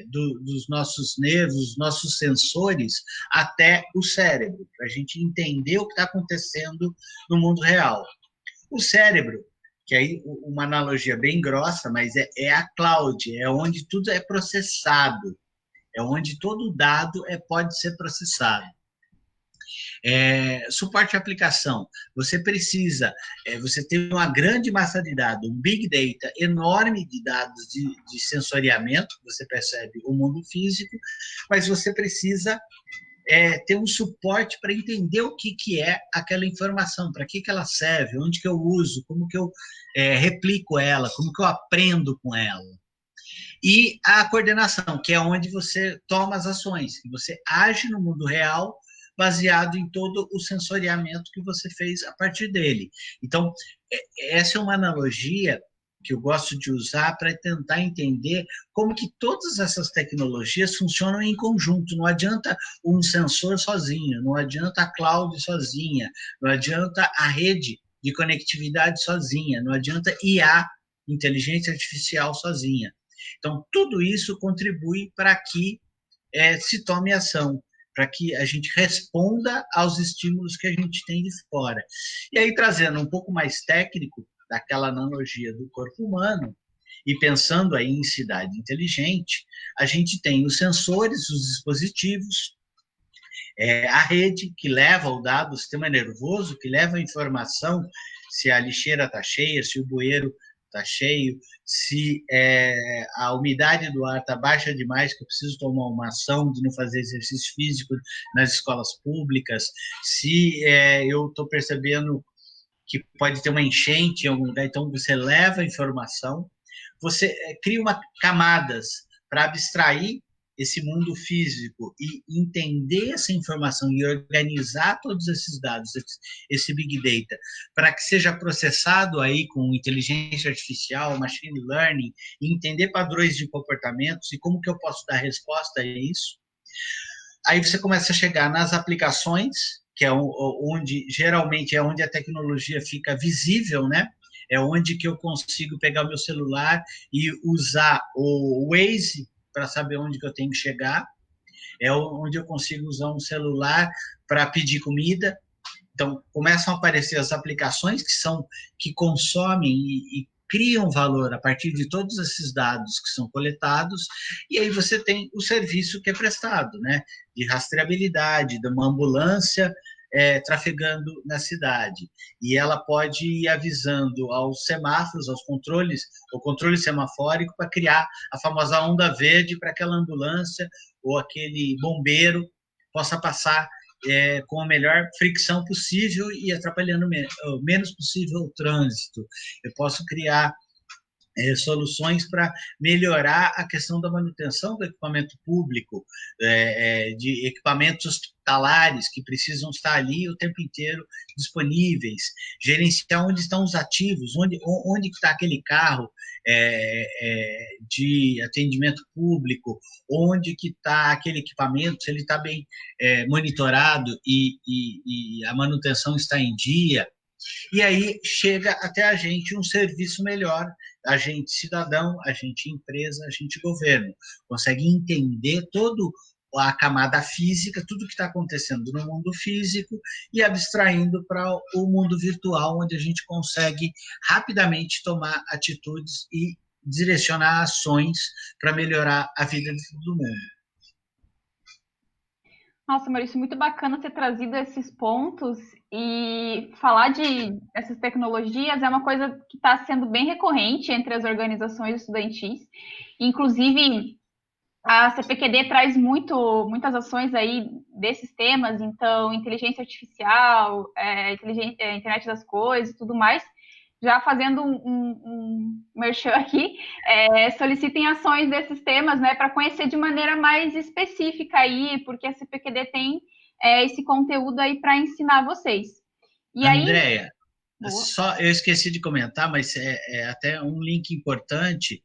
dos nossos nervos, dos nossos sensores, até o cérebro, para a gente entender o que está acontecendo no mundo real. O cérebro, que aí uma analogia bem grossa, mas é a cloud, é onde tudo é processado, é onde todo dado pode ser processado. Suporte à aplicação. Você precisa, você tem uma grande massa de dados, um big data enorme de dados de sensoriamento, você percebe o mundo físico, mas você precisa ter um suporte para entender o que é aquela informação, para que ela serve, onde que eu uso, como que eu replico ela, como que eu aprendo com ela. E a coordenação, que é onde você toma as ações, que você age no mundo real, baseado em todo o sensoriamento que você fez a partir dele. Então, essa é uma analogia que eu gosto de usar para tentar entender como que todas essas tecnologias funcionam em conjunto. Não adianta um sensor sozinho, não adianta a cloud sozinha, não adianta a rede de conectividade sozinha, não adianta IA, inteligência artificial sozinha. Então, tudo isso contribui para que se tome ação, para que a gente responda aos estímulos que a gente tem de fora. E aí, trazendo um pouco mais técnico daquela analogia do corpo humano, e pensando aí em cidade inteligente, a gente tem os sensores, os dispositivos, a rede que leva o dado, o sistema nervoso que leva a informação, se a lixeira está cheia, se o bueiro está cheio, se a umidade do ar está baixa demais, que eu preciso tomar uma ação de não fazer exercício físico nas escolas públicas, se eu estou percebendo que pode ter uma enchente em algum lugar, então você leva a informação, você cria camadas para abstrair esse mundo físico e entender essa informação e organizar todos esses dados, esse big data, para que seja processado aí com inteligência artificial, machine learning, e entender padrões de comportamentos e como que eu posso dar resposta a isso. Aí você começa a chegar nas aplicações, que é onde geralmente é onde a tecnologia fica visível, né? É onde que eu consigo pegar o meu celular e usar o Waze para saber onde que eu tenho que chegar, é onde eu consigo usar um celular para pedir comida. Então, começam a aparecer as aplicações que consomem e criam valor a partir de todos esses dados que são coletados, e aí você tem o serviço que é prestado, né? De rastreabilidade, de uma ambulância trafegando na cidade. E ela pode ir avisando aos semáforos, aos controles, o controle semafórico, para criar a famosa onda verde para aquela ambulância ou aquele bombeiro possa passar com a melhor fricção possível e atrapalhando o menos possível o trânsito. Eu posso criar soluções para melhorar a questão da manutenção do equipamento público, de equipamentos hospitalares que precisam estar ali o tempo inteiro disponíveis, gerenciar onde estão os ativos, onde está aquele carro de atendimento público, onde que está aquele equipamento, se ele está bem monitorado e a manutenção está em dia. E aí chega até a gente um serviço melhor, a gente cidadão, a gente empresa, a gente governo. Consegue entender toda a camada física, tudo que está acontecendo no mundo físico e abstraindo para o mundo virtual, onde a gente consegue rapidamente tomar atitudes e direcionar ações para melhorar a vida de todo mundo. Nossa, Maurício, muito bacana ter trazido esses pontos e falar dessas tecnologias é uma coisa que está sendo bem recorrente entre as organizações estudantis. Inclusive, a CPQD traz muitas ações aí desses temas, então, inteligência artificial, internet das coisas e tudo mais. Já fazendo um merchan aqui, solicitem ações desses temas, né, para conhecer de maneira mais específica aí, porque a CPQD tem esse conteúdo aí para ensinar vocês. E Andréia, eu esqueci de comentar, mas é até um link importante,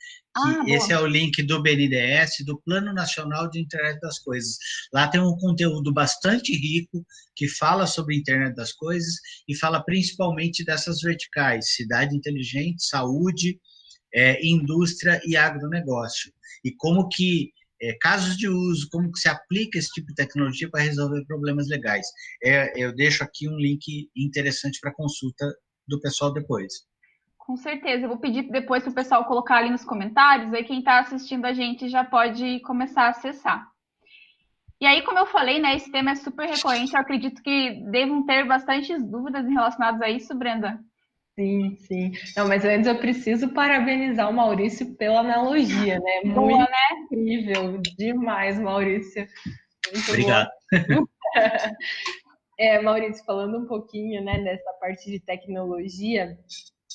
que esse é o link do BNDES, do Plano Nacional de Internet das Coisas. Lá tem um conteúdo bastante rico, que fala sobre a Internet das Coisas e fala principalmente dessas verticais, cidade inteligente, saúde, indústria e agronegócio. E como que casos de uso, como que se aplica esse tipo de tecnologia para resolver problemas legais. Eu deixo aqui um link interessante para consulta do pessoal depois. Com certeza, eu vou pedir depois para o pessoal colocar ali nos comentários, aí quem está assistindo a gente já pode começar a acessar. E aí, como eu falei, né, esse tema é super recorrente, eu acredito que devam ter bastantes dúvidas relacionadas a isso, Brenda. Sim, sim. Não, mas antes eu preciso parabenizar o Maurício pela analogia, né? Boa, Muito né? incrível, demais, Maurício. Muito Obrigado. Maurício, falando um pouquinho, né, dessa parte de tecnologia,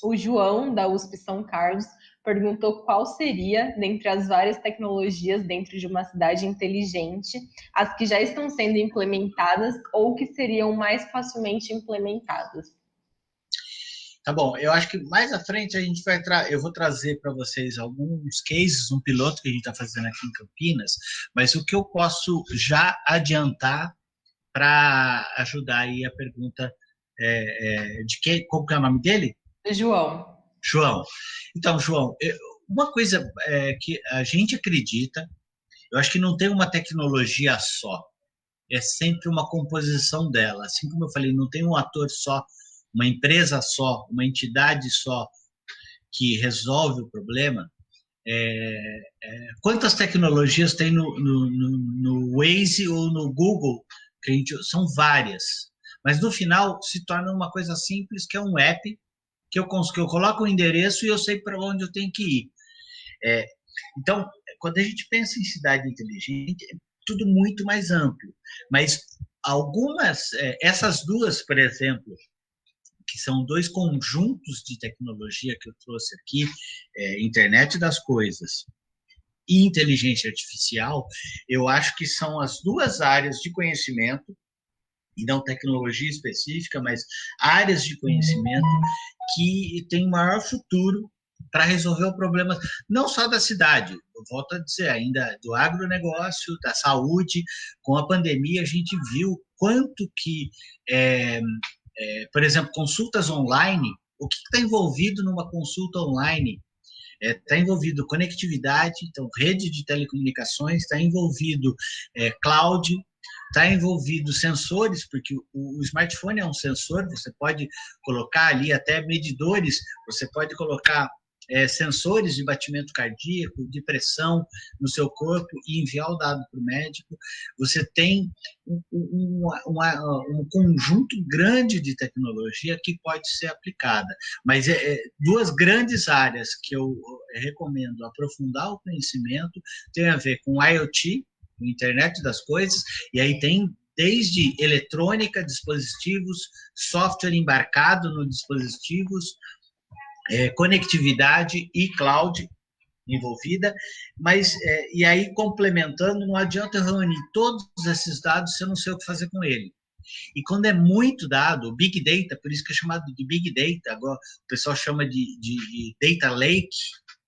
o João, da USP São Carlos, perguntou qual seria, dentre as várias tecnologias dentro de uma cidade inteligente, as que já estão sendo implementadas ou que seriam mais facilmente implementadas. Tá bom, eu acho que mais à frente a gente eu vou trazer para vocês alguns cases, um piloto que a gente está fazendo aqui em Campinas, mas o que eu posso já adiantar para ajudar aí a pergunta qual que é o nome dele? João. Então, João, uma coisa que a gente acredita, eu acho que não tem uma tecnologia só, é sempre uma composição dela. Assim como eu falei, não tem um ator só, uma empresa só, uma entidade só que resolve o problema. Quantas tecnologias tem no Waze ou no Google? São várias, mas no final se torna uma coisa simples, que é um app que eu coloco o endereço e eu sei para onde eu tenho que ir. Então, quando a gente pensa em cidade inteligente, é tudo muito mais amplo, mas essas duas, por exemplo, que são dois conjuntos de tecnologia que eu trouxe aqui, internet das coisas e inteligência artificial, eu acho que são as duas áreas de conhecimento, e não tecnologia específica, mas áreas de conhecimento que têm maior futuro para resolver o problema, não só da cidade, eu volto a dizer, ainda do agronegócio, da saúde. Com a pandemia, a gente viu quanto que, por exemplo, consultas online, o que está envolvido numa consulta online? Está envolvido conectividade, então rede de telecomunicações, está envolvido cloud, está envolvido sensores, porque o smartphone é um sensor, você pode colocar ali até medidores, você pode colocar sensores de batimento cardíaco, de pressão no seu corpo e enviar o dado para o médico. Você tem um conjunto grande de tecnologia que pode ser aplicada. Mas duas grandes áreas que eu recomendo aprofundar o conhecimento tem a ver com IoT, com Internet das Coisas, e aí tem desde eletrônica, dispositivos, software embarcado nos dispositivos, conectividade e cloud envolvida, mas, e aí complementando, não adianta reunir todos esses dados se eu não sei o que fazer com ele. E quando é muito dado, Big Data, por isso que é chamado de Big Data, agora o pessoal chama de Data Lake,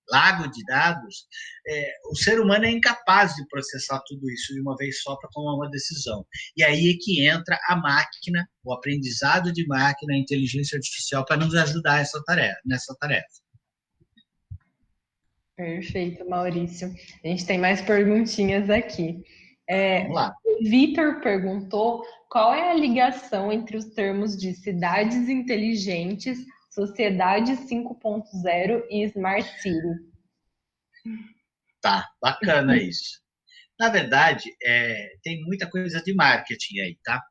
lago de dados, o ser humano é incapaz de processar tudo isso de uma vez só para tomar uma decisão. E aí é que entra a máquina, o aprendizado de máquina, a inteligência artificial para nos ajudar nessa tarefa. Perfeito, Maurício. A gente tem mais perguntinhas aqui. Vamos lá. O Vitor perguntou qual é a ligação entre os termos de cidades inteligentes, Sociedade 5.0 e Smart City. Tá, bacana isso. Na verdade, tem muita coisa de marketing aí, tá?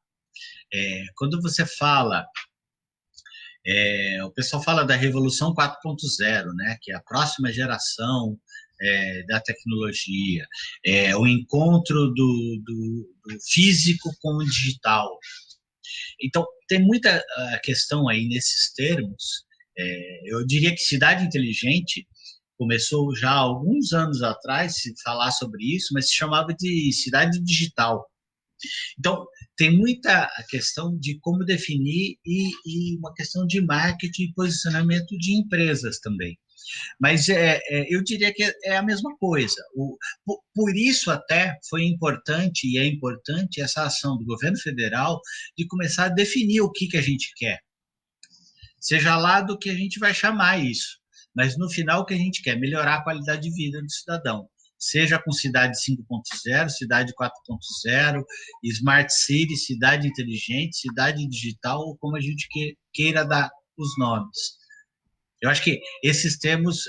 Quando você fala, o pessoal fala da Revolução 4.0, né? Que é a próxima geração da tecnologia, o encontro do físico com o digital. Então, tem muita questão aí nesses termos. Eu diria que cidade inteligente começou já há alguns anos atrás se falar sobre isso, mas se chamava de cidade digital. Então, tem muita questão de como definir e uma questão de marketing e posicionamento de empresas também. Mas eu diria que é a mesma coisa. Por isso até foi importante, e é importante, essa ação do governo federal de começar a definir o que a gente quer. Seja lá do que a gente vai chamar isso. Mas no final o que a gente quer? Melhorar a qualidade de vida do cidadão. Seja com cidade 5.0, cidade 4.0, Smart City, cidade inteligente, cidade digital, ou como a gente queira dar os nomes. Eu acho que esses termos,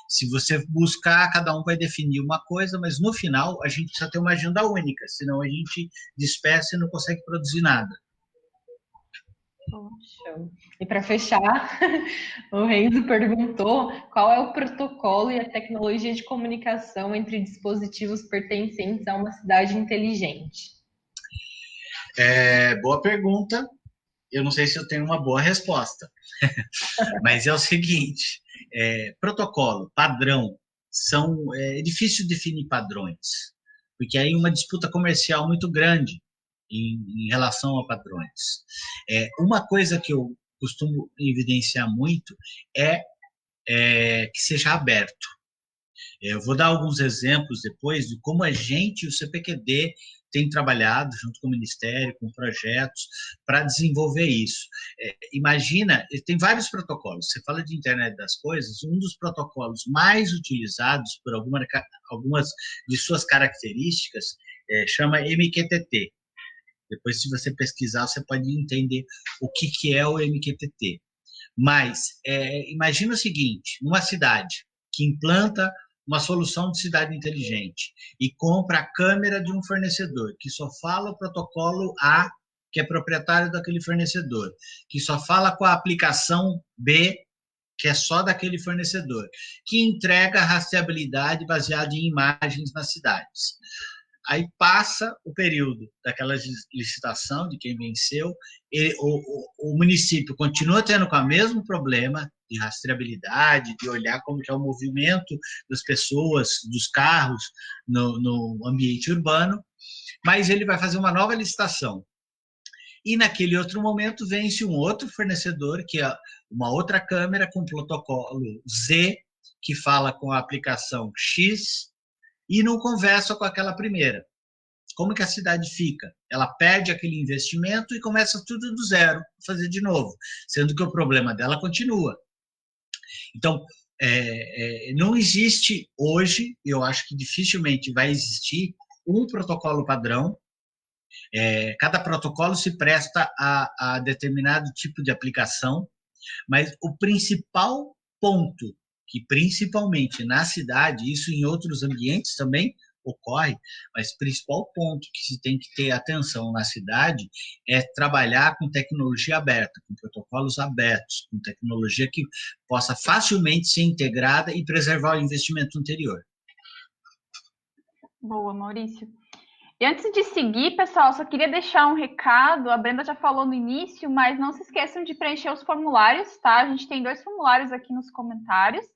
se você buscar, cada um vai definir uma coisa, mas no final a gente precisa ter uma agenda única, senão a gente dispersa e não consegue produzir nada. Show. E para fechar, o Renzo perguntou qual é o protocolo e a tecnologia de comunicação entre dispositivos pertencentes a uma cidade inteligente. Boa pergunta. Eu não sei se eu tenho uma boa resposta, mas é o seguinte, protocolo, padrão, é difícil definir padrões, porque aí uma disputa comercial muito grande em relação a padrões. Uma coisa que eu costumo evidenciar muito é que seja aberto. Eu vou dar alguns exemplos depois de como a gente, o CPQD, tem trabalhado junto com o Ministério, com projetos, para desenvolver isso. Imagina, tem vários protocolos. Você fala de internet das coisas, um dos protocolos mais utilizados por algumas de suas características chama MQTT. Depois, se você pesquisar, você pode entender o que é o MQTT. Mas, imagina o seguinte, uma cidade que implanta uma solução de cidade inteligente e compra a câmera de um fornecedor, que só fala o protocolo A, que é proprietário daquele fornecedor, que só fala com a aplicação B, que é só daquele fornecedor, que entrega a rastreabilidade baseada em imagens nas cidades. Aí passa o período daquela licitação de quem venceu, o município continua tendo com o mesmo problema de rastreabilidade, de olhar como que é o movimento das pessoas, dos carros no ambiente urbano, mas ele vai fazer uma nova licitação. E naquele outro momento vence um outro fornecedor, que é uma outra câmera com protocolo Z, que fala com a aplicação X, e não conversa com aquela primeira. Como que a cidade fica? Ela perde aquele investimento e começa tudo do zero, fazer de novo, sendo que o problema dela continua. Então, não existe hoje, eu acho que dificilmente vai existir, um protocolo padrão. Cada protocolo se presta a determinado tipo de aplicação, mas o principal ponto que, principalmente na cidade, isso em outros ambientes também ocorre, mas o principal ponto que se tem que ter atenção na cidade é trabalhar com tecnologia aberta, com protocolos abertos, com tecnologia que possa facilmente ser integrada e preservar o investimento anterior. Boa, Maurício. E antes de seguir, pessoal, só queria deixar um recado. A Brenda já falou no início, mas não se esqueçam de preencher os formulários, tá? A gente tem 2 formulários aqui nos comentários,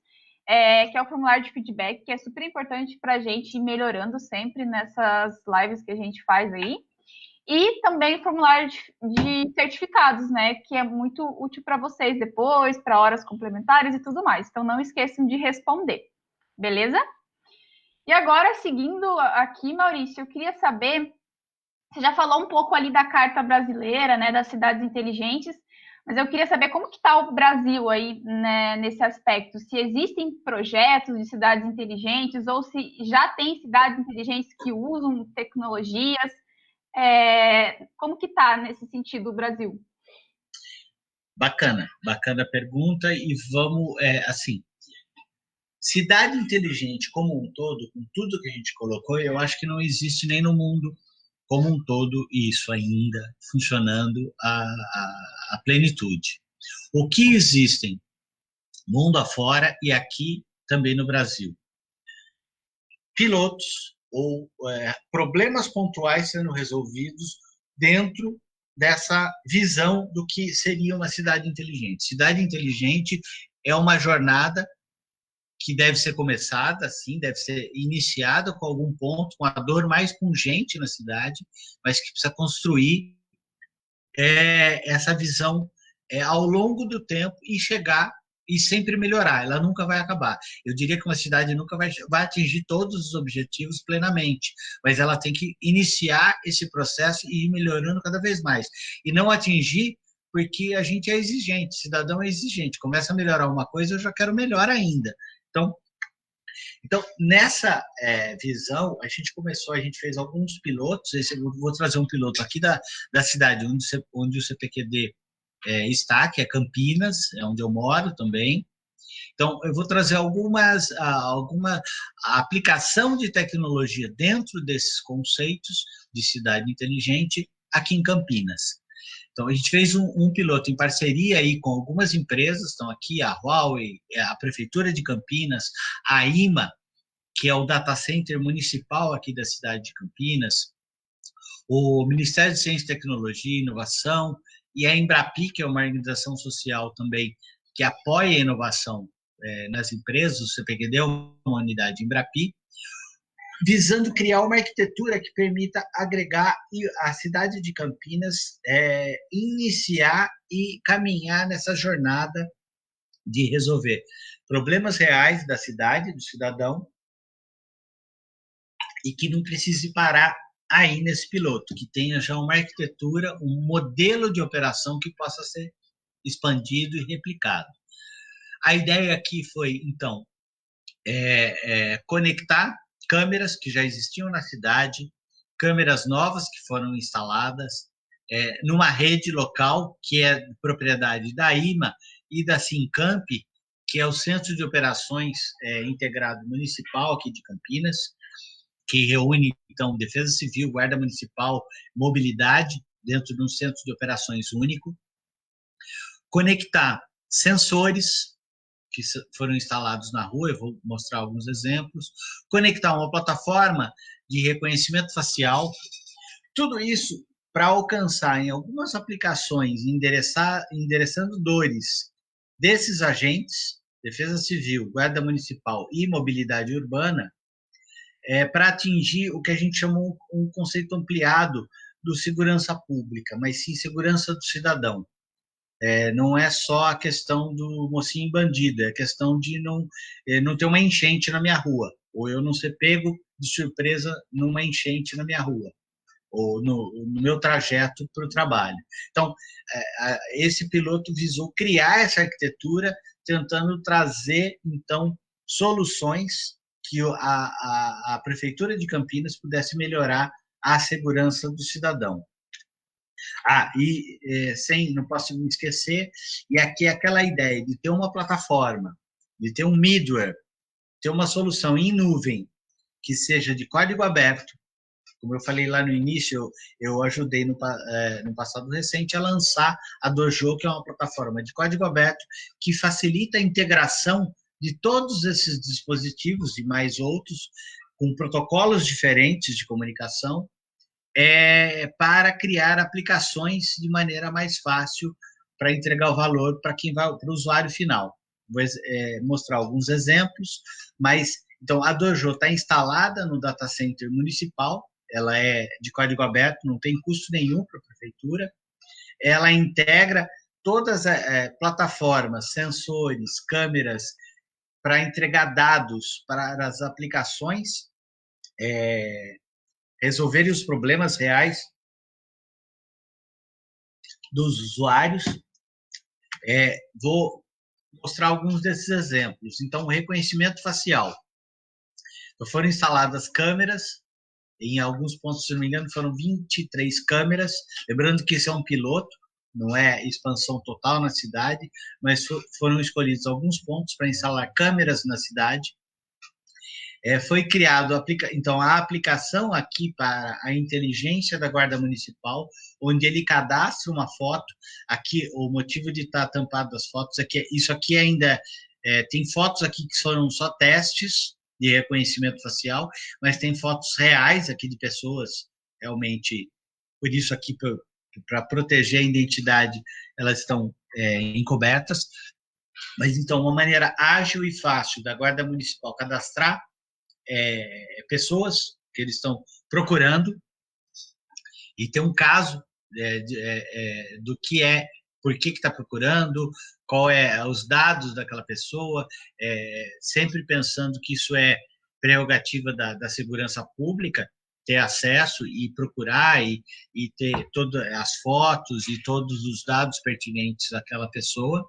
que é o formulário de feedback, que é super importante para a gente ir melhorando sempre nessas lives que a gente faz aí. E também o formulário de certificados, né? Que é muito útil para vocês depois, para horas complementares e tudo mais. Então, não esqueçam de responder, beleza? E agora, seguindo aqui, Maurício, eu queria saber, você já falou um pouco ali da Carta Brasileira, né, das cidades inteligentes, mas eu queria saber como que está o Brasil aí, né, nesse aspecto, se existem projetos de cidades inteligentes ou se já tem cidades inteligentes que usam tecnologias, como que está nesse sentido o Brasil? Bacana a pergunta e vamos, assim, cidade inteligente como um todo, com tudo que a gente colocou, eu acho que não existe nem no mundo como um todo isso ainda funcionando à plenitude. O que existem mundo afora e aqui também no Brasil? Pilotos ou problemas pontuais sendo resolvidos dentro dessa visão do que seria uma cidade inteligente. Cidade inteligente é uma jornada que deve ser começada, assim, deve ser iniciada com algum ponto, com a dor mais pungente na cidade, mas que precisa construir essa visão ao longo do tempo e chegar e sempre melhorar, ela nunca vai acabar. Eu diria que uma cidade nunca vai atingir todos os objetivos plenamente, mas ela tem que iniciar esse processo e ir melhorando cada vez mais. E não atingir porque a gente é exigente, cidadão é exigente. Começa a melhorar uma coisa, eu já quero melhor ainda. Então nessa visão, a gente fez alguns pilotos, eu vou trazer um piloto aqui da cidade onde o CPQD está, que é Campinas, é onde eu moro também. Então, eu vou trazer alguma aplicação de tecnologia dentro desses conceitos de cidade inteligente aqui em Campinas. Então, a gente fez um piloto em parceria aí com algumas empresas, estão aqui a Huawei, a Prefeitura de Campinas, a IMA, que é o data center municipal aqui da cidade de Campinas, o Ministério de Ciência, Tecnologia e Inovação, e a Embrapi, que é uma organização social também que apoia a inovação nas empresas, o CPQD é uma unidade Embrapi, visando criar uma arquitetura que permita agregar a cidade de Campinas, iniciar e caminhar nessa jornada de resolver problemas reais da cidade, do cidadão, e que não precise parar aí nesse piloto, que tenha já uma arquitetura, um modelo de operação que possa ser expandido e replicado. A ideia aqui foi, então, conectar câmeras que já existiam na cidade, câmeras novas que foram instaladas, numa rede local que é propriedade da IMA e da Sincamp, que é o Centro de Operações Integrado Municipal aqui de Campinas, que reúne, então, Defesa Civil, Guarda Municipal, Mobilidade, dentro de um centro de operações único. Conectar sensores que foram instalados na rua, eu vou mostrar alguns exemplos. Conectar uma plataforma de reconhecimento facial. Tudo isso para alcançar, em algumas aplicações, endereçando dores desses agentes, Defesa Civil, Guarda Municipal e Mobilidade Urbana, para atingir o que a gente chama um conceito ampliado do segurança pública, mas sim segurança do cidadão. Não é só a questão do mocinho bandido, é a questão de não ter uma enchente na minha rua, ou eu não ser pego de surpresa numa enchente na minha rua, ou no meu trajeto para o trabalho. Então, esse piloto visou criar essa arquitetura, tentando trazer, então, soluções que a Prefeitura de Campinas pudesse melhorar a segurança do cidadão. Não posso me esquecer, e aqui é aquela ideia de ter uma plataforma de ter um middleware, ter uma solução em nuvem que seja de código aberto. Como eu falei lá no início, eu ajudei no passado recente a lançar a Dojo, que é uma plataforma de código aberto que facilita a integração de todos esses dispositivos e mais outros, com protocolos diferentes de comunicação, para criar aplicações de maneira mais fácil para entregar o valor para o usuário final. Vou mostrar alguns exemplos, mas então a Dojo está instalada no data center municipal, ela é de código aberto, não tem custo nenhum para a prefeitura, ela integra todas as plataformas, sensores, câmeras, para entregar dados para as aplicações, resolverem os problemas reais dos usuários. Vou mostrar alguns desses exemplos. Então, o reconhecimento facial. Então, foram instaladas câmeras, em alguns pontos, se não me engano, foram 23 câmeras. Lembrando que esse é um piloto, não é expansão total na cidade, mas foram escolhidos alguns pontos para instalar câmeras na cidade. Foi criado, então, a aplicação aqui para a inteligência da Guarda Municipal, onde ele cadastra uma foto. Aqui, o motivo de estar tampado as fotos é que isso aqui ainda tem fotos aqui que foram só testes de reconhecimento facial, mas tem fotos reais aqui de pessoas, realmente, por isso aqui, para proteger a identidade, elas estão encobertas. Mas, então, uma maneira ágil e fácil da Guarda Municipal cadastrar pessoas que eles estão procurando e ter um caso do que por que está procurando, qual os dados daquela pessoa, sempre pensando que isso é prerrogativa da segurança pública, ter acesso e procurar e ter todas as fotos e todos os dados pertinentes àquela pessoa.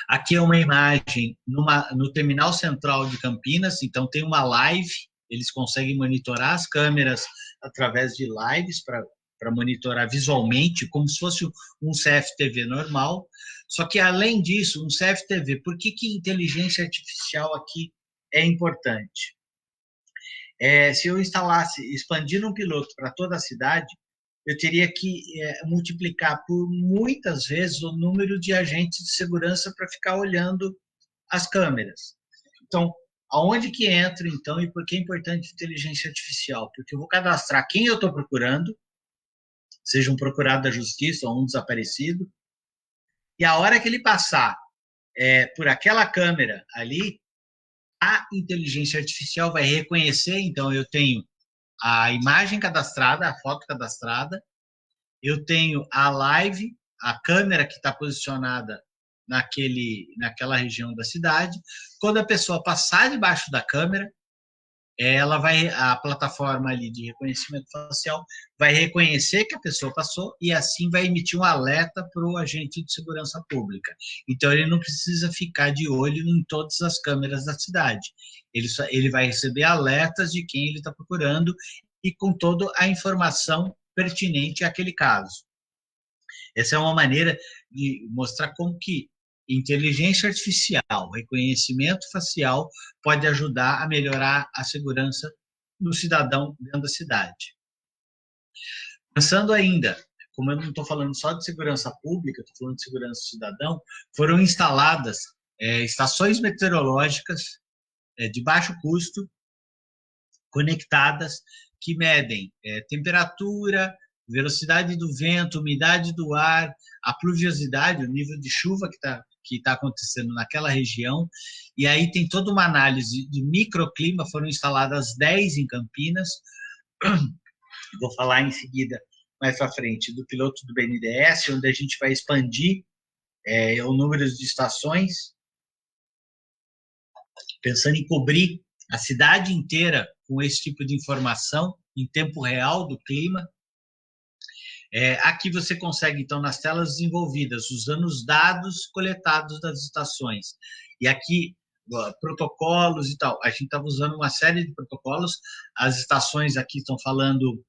Aqui é uma imagem no terminal central de Campinas, então tem uma live, eles conseguem monitorar as câmeras através de lives para monitorar visualmente, como se fosse um CFTV normal. Só que, além disso, um CFTV, por que inteligência artificial aqui é importante? Se eu expandir um piloto para toda a cidade, eu teria que multiplicar por muitas vezes o número de agentes de segurança para ficar olhando as câmeras. Então, aonde que entra, então, e por que é importante inteligência artificial? Porque eu vou cadastrar quem eu estou procurando, seja um procurado da justiça ou um desaparecido, e a hora que ele passar por aquela câmera ali, a inteligência artificial vai reconhecer, então eu tenho a imagem cadastrada, a foto cadastrada, eu tenho a live, a câmera que está posicionada naquela região da cidade. Quando a pessoa passar debaixo da câmera, a plataforma ali de reconhecimento facial vai reconhecer que a pessoa passou e assim vai emitir um alerta para o agente de segurança pública. Então, ele não precisa ficar de olho em todas as câmeras da cidade. Ele vai receber alertas de quem ele está procurando e com toda a informação pertinente àquele caso. Essa é uma maneira de mostrar como que inteligência artificial, reconhecimento facial pode ajudar a melhorar a segurança do cidadão dentro da cidade. Pensando ainda, como eu não estou falando só de segurança pública, estou falando de segurança do cidadão, foram instaladas estações meteorológicas de baixo custo, conectadas, que medem temperatura, velocidade do vento, umidade do ar, a pluviosidade, o nível de chuva que está acontecendo naquela região, e aí tem toda uma análise de microclima, foram instaladas 10 em Campinas, vou falar em seguida, mais para frente, do piloto do BNDES, onde a gente vai expandir o número de estações, pensando em cobrir a cidade inteira com esse tipo de informação em tempo real do clima. Aqui você consegue, então, nas telas desenvolvidas, usando os dados coletados das estações. E aqui, protocolos e tal. A gente estava usando uma série de protocolos. As estações aqui estão falando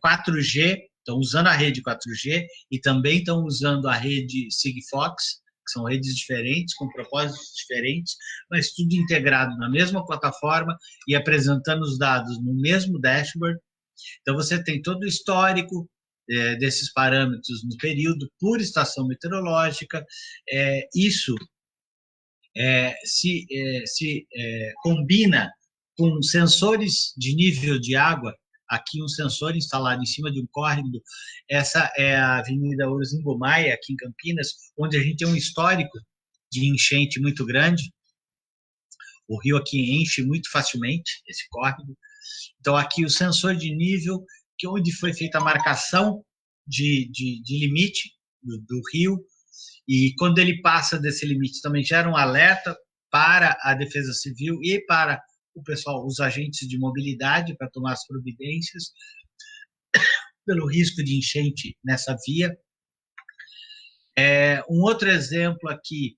4G, estão usando a rede 4G e também estão usando a rede Sigfox, que são redes diferentes, com propósitos diferentes, mas tudo integrado na mesma plataforma e apresentando os dados no mesmo dashboard. Então, você tem todo o histórico desses parâmetros no período, por estação meteorológica. Isso se combina com sensores de nível de água. Aqui um sensor instalado em cima de um córrego. Essa é a Avenida Orzimbo Maia, aqui em Campinas, onde a gente tem um histórico de enchente muito grande. O rio aqui enche muito facilmente, esse córrego. Então, aqui o sensor de nível, que onde foi feita a marcação de limite do rio, e quando ele passa desse limite, também gera um alerta para a Defesa Civil e para o pessoal, os agentes de mobilidade, para tomar as providências pelo risco de enchente nessa via. Um outro exemplo aqui,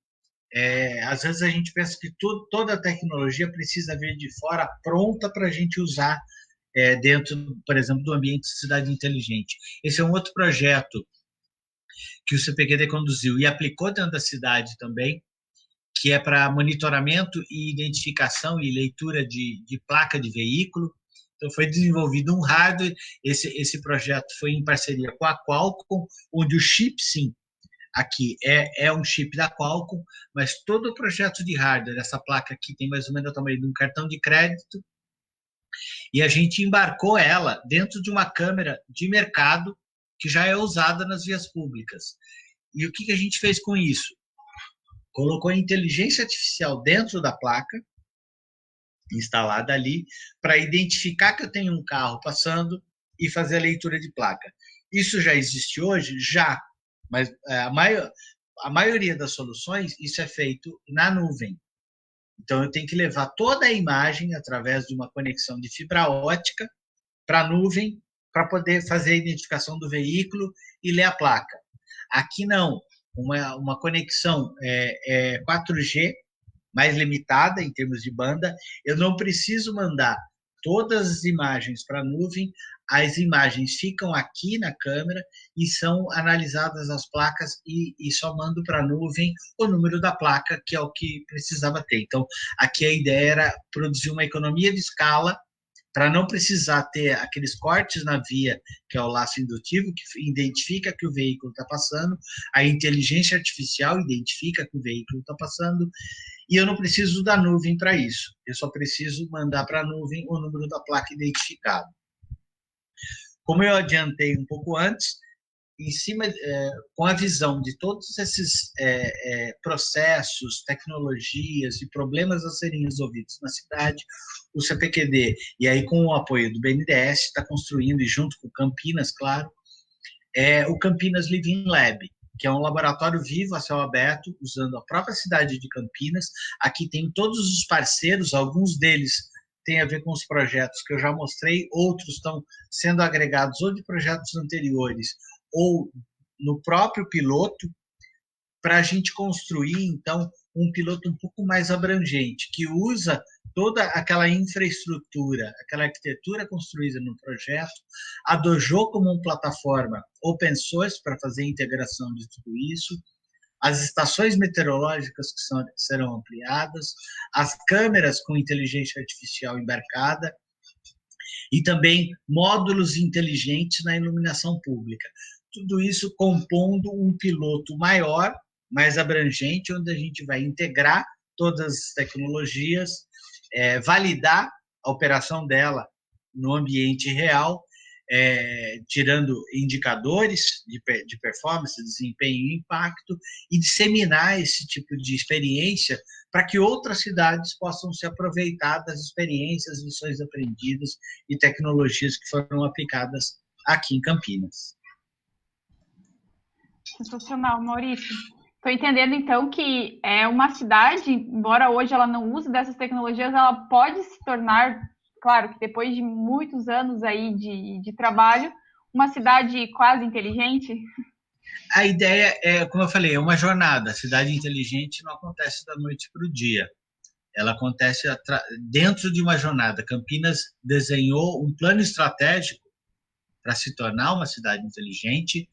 às vezes a gente pensa que toda a tecnologia precisa vir de fora pronta para a gente usar dentro, por exemplo, do ambiente de cidade inteligente. Esse é um outro projeto que o CPQD conduziu e aplicou dentro da cidade também, que é para monitoramento e identificação e leitura de placa de veículo. Então, foi desenvolvido um hardware. Esse projeto foi em parceria com a Qualcomm, onde o chip, sim, aqui é um chip da Qualcomm, mas todo o projeto de hardware, essa placa aqui tem mais ou menos o tamanho de um cartão de crédito, e a gente embarcou ela dentro de uma câmera de mercado que já é usada nas vias públicas. E o que a gente fez com isso? Colocou a inteligência artificial dentro da placa, instalada ali, para identificar que eu tenho um carro passando e fazer a leitura de placa. Isso já existe hoje? Já, mas a maioria das soluções, isso é feito na nuvem. Então, eu tenho que levar toda a imagem através de uma conexão de fibra ótica para a nuvem, para poder fazer a identificação do veículo e ler a placa. Aqui não, uma conexão 4G, mais limitada em termos de banda, eu não preciso mandar todas as imagens para a nuvem, as imagens ficam aqui na câmera e são analisadas as placas e só mando para a nuvem o número da placa, que é o que precisava ter. Então, aqui a ideia era produzir uma economia de escala para não precisar ter aqueles cortes na via, que é o laço indutivo, que identifica que o veículo está passando, a inteligência artificial identifica que o veículo está passando, e eu não preciso da nuvem para isso. Eu só preciso mandar para a nuvem o número da placa identificado. Como eu adiantei um pouco antes, em cima, com a visão de todos esses processos, tecnologias e problemas a serem resolvidos na cidade, o CPQD, e aí com o apoio do BNDES, está construindo, e junto com o Campinas, claro, o Campinas Living Lab, que é um laboratório vivo a céu aberto, usando a própria cidade de Campinas. Aqui tem todos os parceiros, alguns deles têm a ver com os projetos que eu já mostrei, outros estão sendo agregados ou de projetos anteriores, ou no próprio piloto, para a gente construir, então, um piloto um pouco mais abrangente, que usa toda aquela infraestrutura, aquela arquitetura construída no projeto, a Dojo como uma plataforma open source para fazer a integração de tudo isso, as estações meteorológicas que serão ampliadas, as câmeras com inteligência artificial embarcada, e também módulos inteligentes na iluminação pública. Tudo isso compondo um piloto maior, mais abrangente, onde a gente vai integrar todas as tecnologias, validar a operação dela no ambiente real, tirando indicadores de performance, desempenho e impacto, e disseminar esse tipo de experiência para que outras cidades possam se aproveitar das experiências, lições aprendidas e tecnologias que foram aplicadas aqui em Campinas. Sensacional, Maurício. Estou entendendo, então, que uma cidade, embora hoje ela não use dessas tecnologias, ela pode se tornar, claro, que depois de muitos anos aí de trabalho, uma cidade quase inteligente? A ideia é, como eu falei, é uma jornada. A cidade inteligente não acontece da noite para o dia. Ela acontece dentro de uma jornada. Campinas desenhou um plano estratégico para se tornar uma cidade inteligente.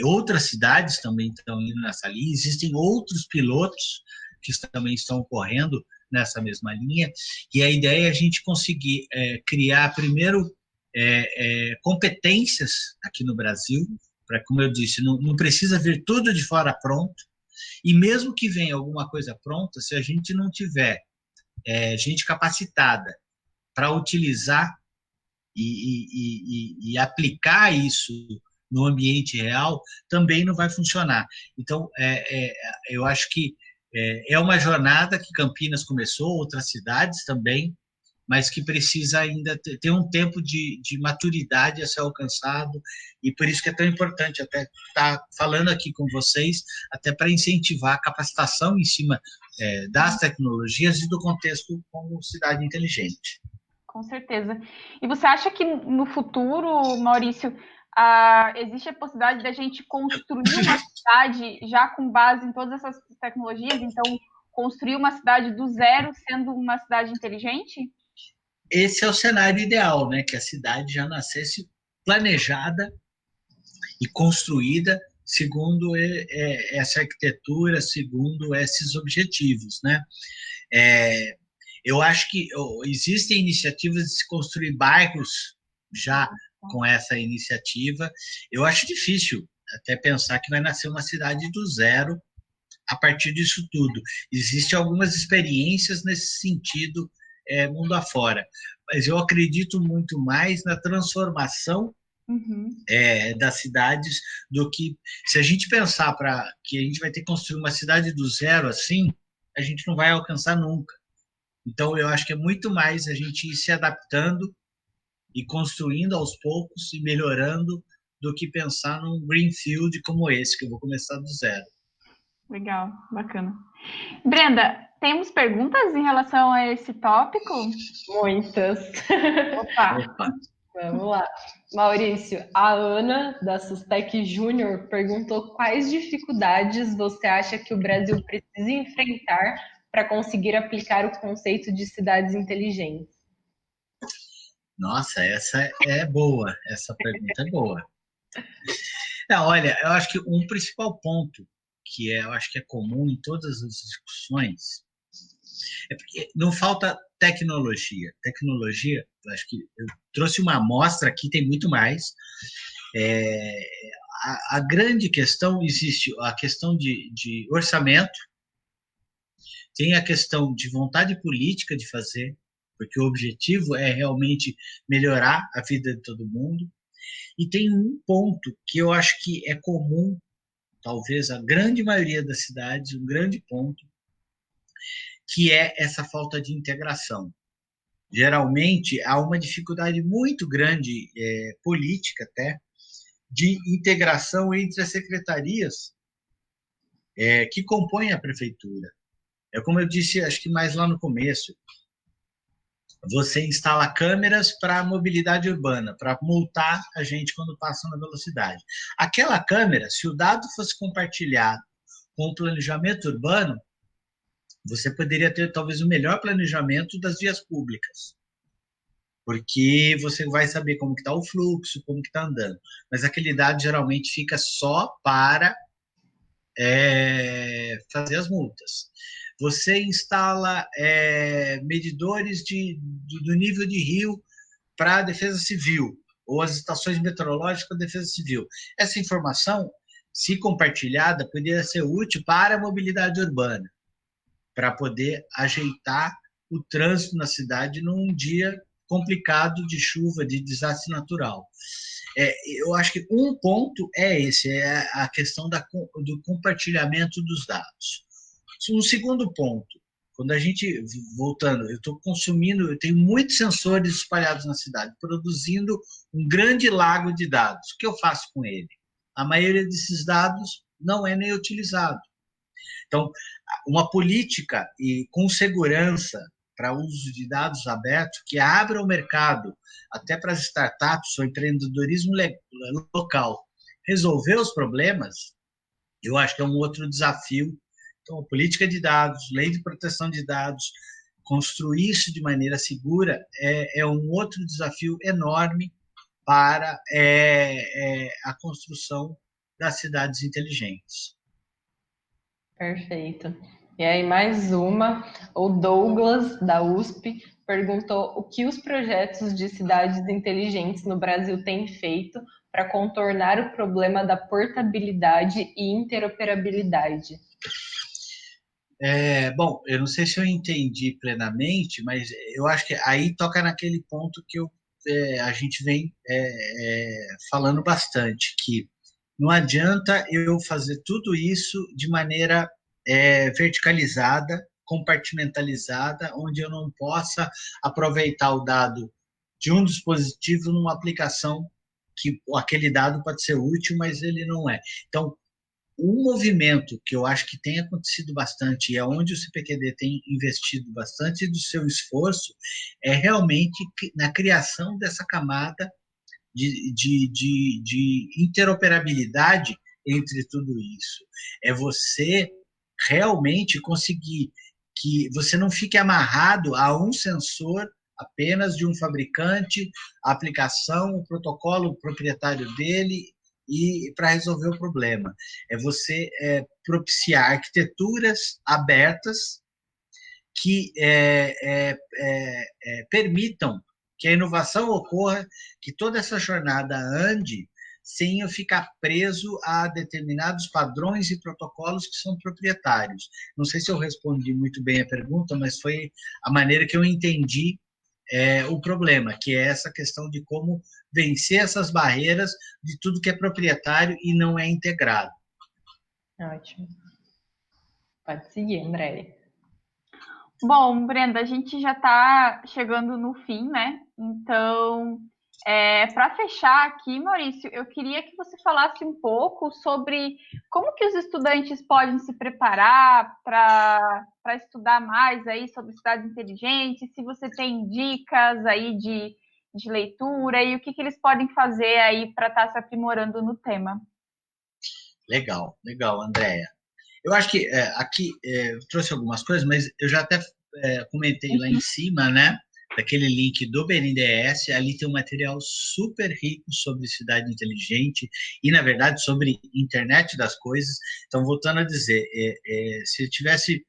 Outras cidades também estão indo nessa linha, existem outros pilotos que também estão correndo nessa mesma linha, e a ideia é a gente conseguir criar, primeiro, competências aqui no Brasil, para, como eu disse, não precisa vir tudo de fora pronto, e mesmo que venha alguma coisa pronta, se a gente não tiver gente capacitada para utilizar e aplicar isso no ambiente real, também não vai funcionar. Então, eu acho que é uma jornada que Campinas começou, outras cidades também, mas que precisa ainda ter um tempo de maturidade a ser alcançado, e por isso que é tão importante até estar falando aqui com vocês, até para incentivar a capacitação em cima das tecnologias e do contexto como cidade inteligente. Com certeza. E você acha que no futuro, Maurício, existe a possibilidade da gente construir uma cidade já com base em todas essas tecnologias? Então, construir uma cidade do zero sendo uma cidade inteligente? Esse é o cenário ideal, né? Que a cidade já nascesse planejada e construída segundo essa arquitetura, segundo esses objetivos, né? Eu acho que existem iniciativas de se construir bairros já com essa iniciativa. Eu acho difícil até pensar que vai nascer uma cidade do zero a partir disso tudo. Existem algumas experiências nesse sentido mundo afora, mas eu acredito muito mais na transformação das cidades do que... Se a gente pensar que a gente vai ter que construir uma cidade do zero assim, a gente não vai alcançar nunca. Então, eu acho que é muito mais a gente ir se adaptando e construindo aos poucos e melhorando do que pensar num greenfield como esse, que eu vou começar do zero. Legal, bacana. Brenda, temos perguntas em relação a esse tópico? Muitas. Opa. Vamos lá. Maurício, a Ana, da Sustec Júnior, perguntou quais dificuldades você acha que o Brasil precisa enfrentar para conseguir aplicar o conceito de cidades inteligentes? Nossa, essa é boa, essa pergunta é boa. Não, olha, eu acho que um principal ponto que eu acho que é comum em todas as discussões é porque não falta tecnologia. Tecnologia, eu acho que eu trouxe uma amostra aqui, tem muito mais. A grande questão, existe a questão de orçamento, tem a questão de vontade política de fazer, porque o objetivo é realmente melhorar a vida de todo mundo. E tem um ponto que eu acho que é comum, talvez a grande maioria das cidades, um grande ponto, que é essa falta de integração. Geralmente, há uma dificuldade muito grande, política até, de integração entre as secretarias que compõem a prefeitura. É como eu disse, acho que mais lá no começo, você instala câmeras para a mobilidade urbana, para multar a gente quando passa na velocidade. Aquela câmera, se o dado fosse compartilhado com o planejamento urbano, você poderia ter talvez o melhor planejamento das vias públicas, porque você vai saber como que está o fluxo, como que está andando. Mas aquele dado geralmente fica só para fazer as multas. Você instala medidores do nível de rio para a defesa civil, ou as estações meteorológicas para a defesa civil. Essa informação, se compartilhada, poderia ser útil para a mobilidade urbana, para poder ajeitar o trânsito na cidade num dia complicado de chuva, de desastre natural. Eu acho que um ponto é esse, é a questão do compartilhamento dos dados. Um segundo ponto, quando a gente, voltando, eu tenho muitos sensores espalhados na cidade, produzindo um grande lago de dados. O que eu faço com ele? A maioria desses dados não é nem utilizado. Então, uma política com segurança para uso de dados abertos que abra o mercado até para as startups ou empreendedorismo local resolver os problemas, eu acho que é um outro desafio. Então, a política de dados, lei de proteção de dados, construir isso de maneira segura é um outro desafio enorme para a construção das cidades inteligentes. Perfeito. E aí, mais uma, o Douglas, da USP, perguntou o que os projetos de cidades inteligentes no Brasil têm feito para contornar o problema da portabilidade e interoperabilidade. Bom, eu não sei se eu entendi plenamente, mas eu acho que aí toca naquele ponto que a gente vem falando bastante, que não adianta eu fazer tudo isso de maneira verticalizada, compartimentalizada, onde eu não possa aproveitar o dado de um dispositivo numa aplicação que aquele dado pode ser útil, mas ele não é. Então, um movimento que eu acho que tem acontecido bastante e é onde o CPQD tem investido bastante do seu esforço é realmente na criação dessa camada de interoperabilidade entre tudo isso. É você realmente conseguir que você não fique amarrado a um sensor apenas de um fabricante, a aplicação, o protocolo proprietário dele e para resolver o problema. É você propiciar arquiteturas abertas que permitam que a inovação ocorra, que toda essa jornada ande sem eu ficar preso a determinados padrões e protocolos que são proprietários. Não sei se eu respondi muito bem a pergunta, mas foi a maneira que eu entendi o problema, que é essa questão de como vencer essas barreiras de tudo que é proprietário e não é integrado. Ótimo. Pode seguir, Andréia. Bom, Brenda, a gente já está chegando no fim, né? Então, para fechar aqui, Maurício, eu queria que você falasse um pouco sobre como que os estudantes podem se preparar para estudar mais aí sobre cidades inteligentes, se você tem dicas aí de leitura e o que eles podem fazer aí para estar se aprimorando no tema. Legal, Andréia. Eu acho que aqui eu trouxe algumas coisas, mas eu já até comentei lá em cima, né? Daquele link do BNDES, ali tem um material super rico sobre cidade inteligente e, na verdade, sobre internet das coisas. Então, voltando a dizer, se eu tivesse,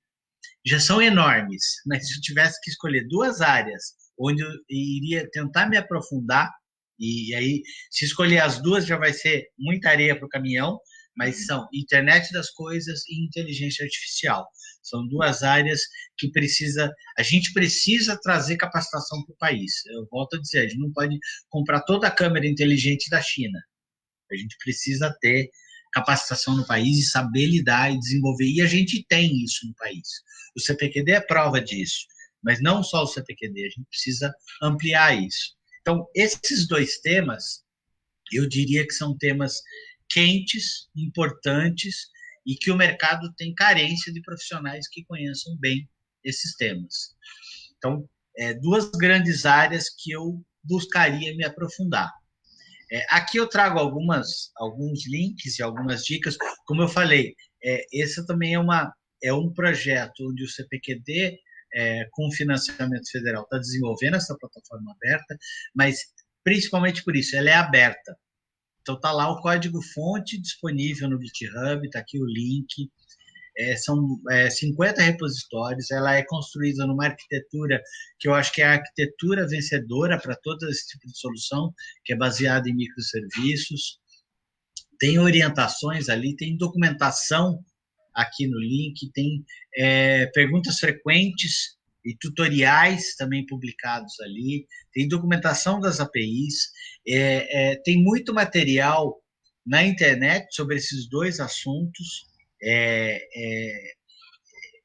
já são enormes, mas se eu tivesse que escolher duas áreas onde eu iria tentar me aprofundar, e aí, se escolher as duas, já vai ser muita areia para o caminhão, mas são internet das coisas e inteligência artificial. São duas áreas que a gente precisa trazer capacitação para o país. Eu volto a dizer, a gente não pode comprar toda a câmera inteligente da China. A gente precisa ter capacitação no país e saber lidar e desenvolver. E a gente tem isso no país. O CPQD é prova disso. Mas não só o CPQD, a gente precisa ampliar isso. Então, esses dois temas, eu diria que são temas quentes, importantes, e que o mercado tem carência de profissionais que conheçam bem esses temas. Então, duas grandes áreas que eu buscaria me aprofundar. Aqui eu trago alguns links e algumas dicas. Como eu falei, esse também é um projeto onde o CPQD, com financiamento federal, está desenvolvendo essa plataforma aberta, mas principalmente por isso, ela é aberta. Então, está lá o código-fonte disponível no GitHub, está aqui o link. São 50 repositórios, ela é construída numa arquitetura que eu acho que é a arquitetura vencedora para todo esse tipo de solução, que é baseada em microserviços. Tem orientações ali, tem documentação aqui no link, tem perguntas frequentes e tutoriais também publicados ali, tem documentação das APIs, tem muito material na internet sobre esses dois assuntos,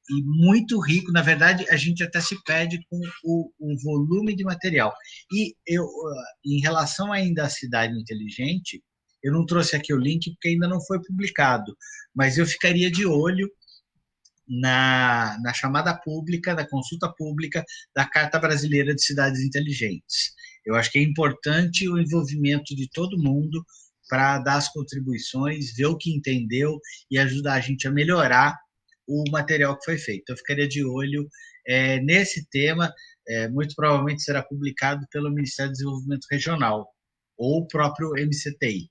e muito rico. Na verdade, a gente até se perde com o volume de material. E em relação ainda à cidade inteligente, eu não trouxe aqui o link porque ainda não foi publicado, mas eu ficaria de olho na chamada pública, da consulta pública da Carta Brasileira de Cidades Inteligentes. Eu acho que é importante o envolvimento de todo mundo para dar as contribuições, ver o que entendeu e ajudar a gente a melhorar o material que foi feito. Eu ficaria de olho nesse tema, muito provavelmente será publicado pelo Ministério do Desenvolvimento Regional. ou o próprio MCTI.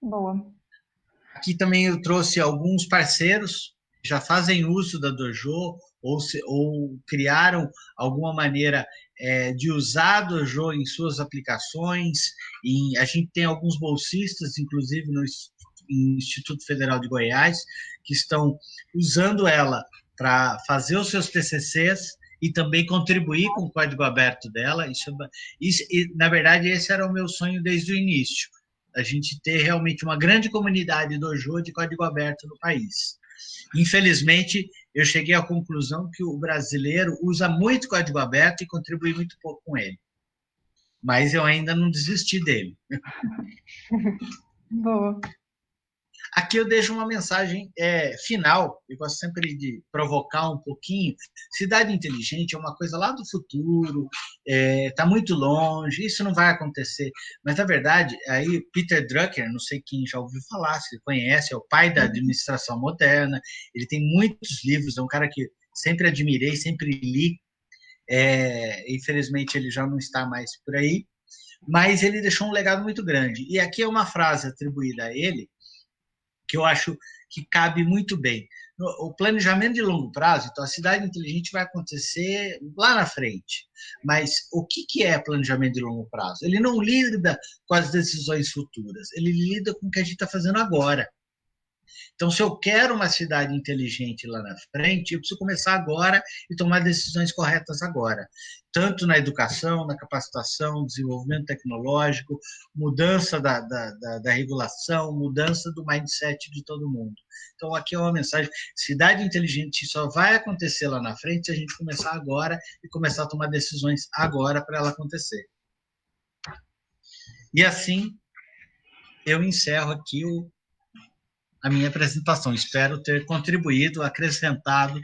Boa. Aqui também eu trouxe alguns parceiros que já fazem uso da Dojo ou criaram alguma maneira de usar a Dojo em suas aplicações. A gente tem alguns bolsistas, inclusive no Instituto Federal de Goiás, que estão usando ela para fazer os seus TCCs e também contribuir com o código aberto dela. Na verdade, esse era o meu sonho desde o início, a gente ter realmente uma grande comunidade Dojo de código aberto no país. Infelizmente, eu cheguei à conclusão que o brasileiro usa muito código aberto e contribui muito pouco com ele. Mas eu ainda não desisti dele. Boa. Aqui eu deixo uma mensagem final, eu gosto sempre de provocar um pouquinho. Cidade inteligente é uma coisa lá do futuro, está muito longe, isso não vai acontecer. Mas, na verdade, aí Peter Drucker, não sei quem já ouviu falar, se conhece, é o pai da administração moderna, ele tem muitos livros, é um cara que sempre admirei, sempre li. Infelizmente, ele já não está mais por aí, mas ele deixou um legado muito grande. E aqui é uma frase atribuída a ele, que eu acho que cabe muito bem. O planejamento de longo prazo, então a cidade inteligente vai acontecer lá na frente. Mas o que é planejamento de longo prazo? Ele não lida com as decisões futuras, ele lida com o que a gente está fazendo agora. Então, se eu quero uma cidade inteligente lá na frente, eu preciso começar agora e tomar decisões corretas agora. Tanto na educação, na capacitação, desenvolvimento tecnológico, mudança da regulação, mudança do mindset de todo mundo. Então, aqui é uma mensagem: cidade inteligente só vai acontecer lá na frente se a gente começar agora e começar a tomar decisões agora para ela acontecer. E assim, eu encerro aqui a minha apresentação. Espero ter contribuído, acrescentado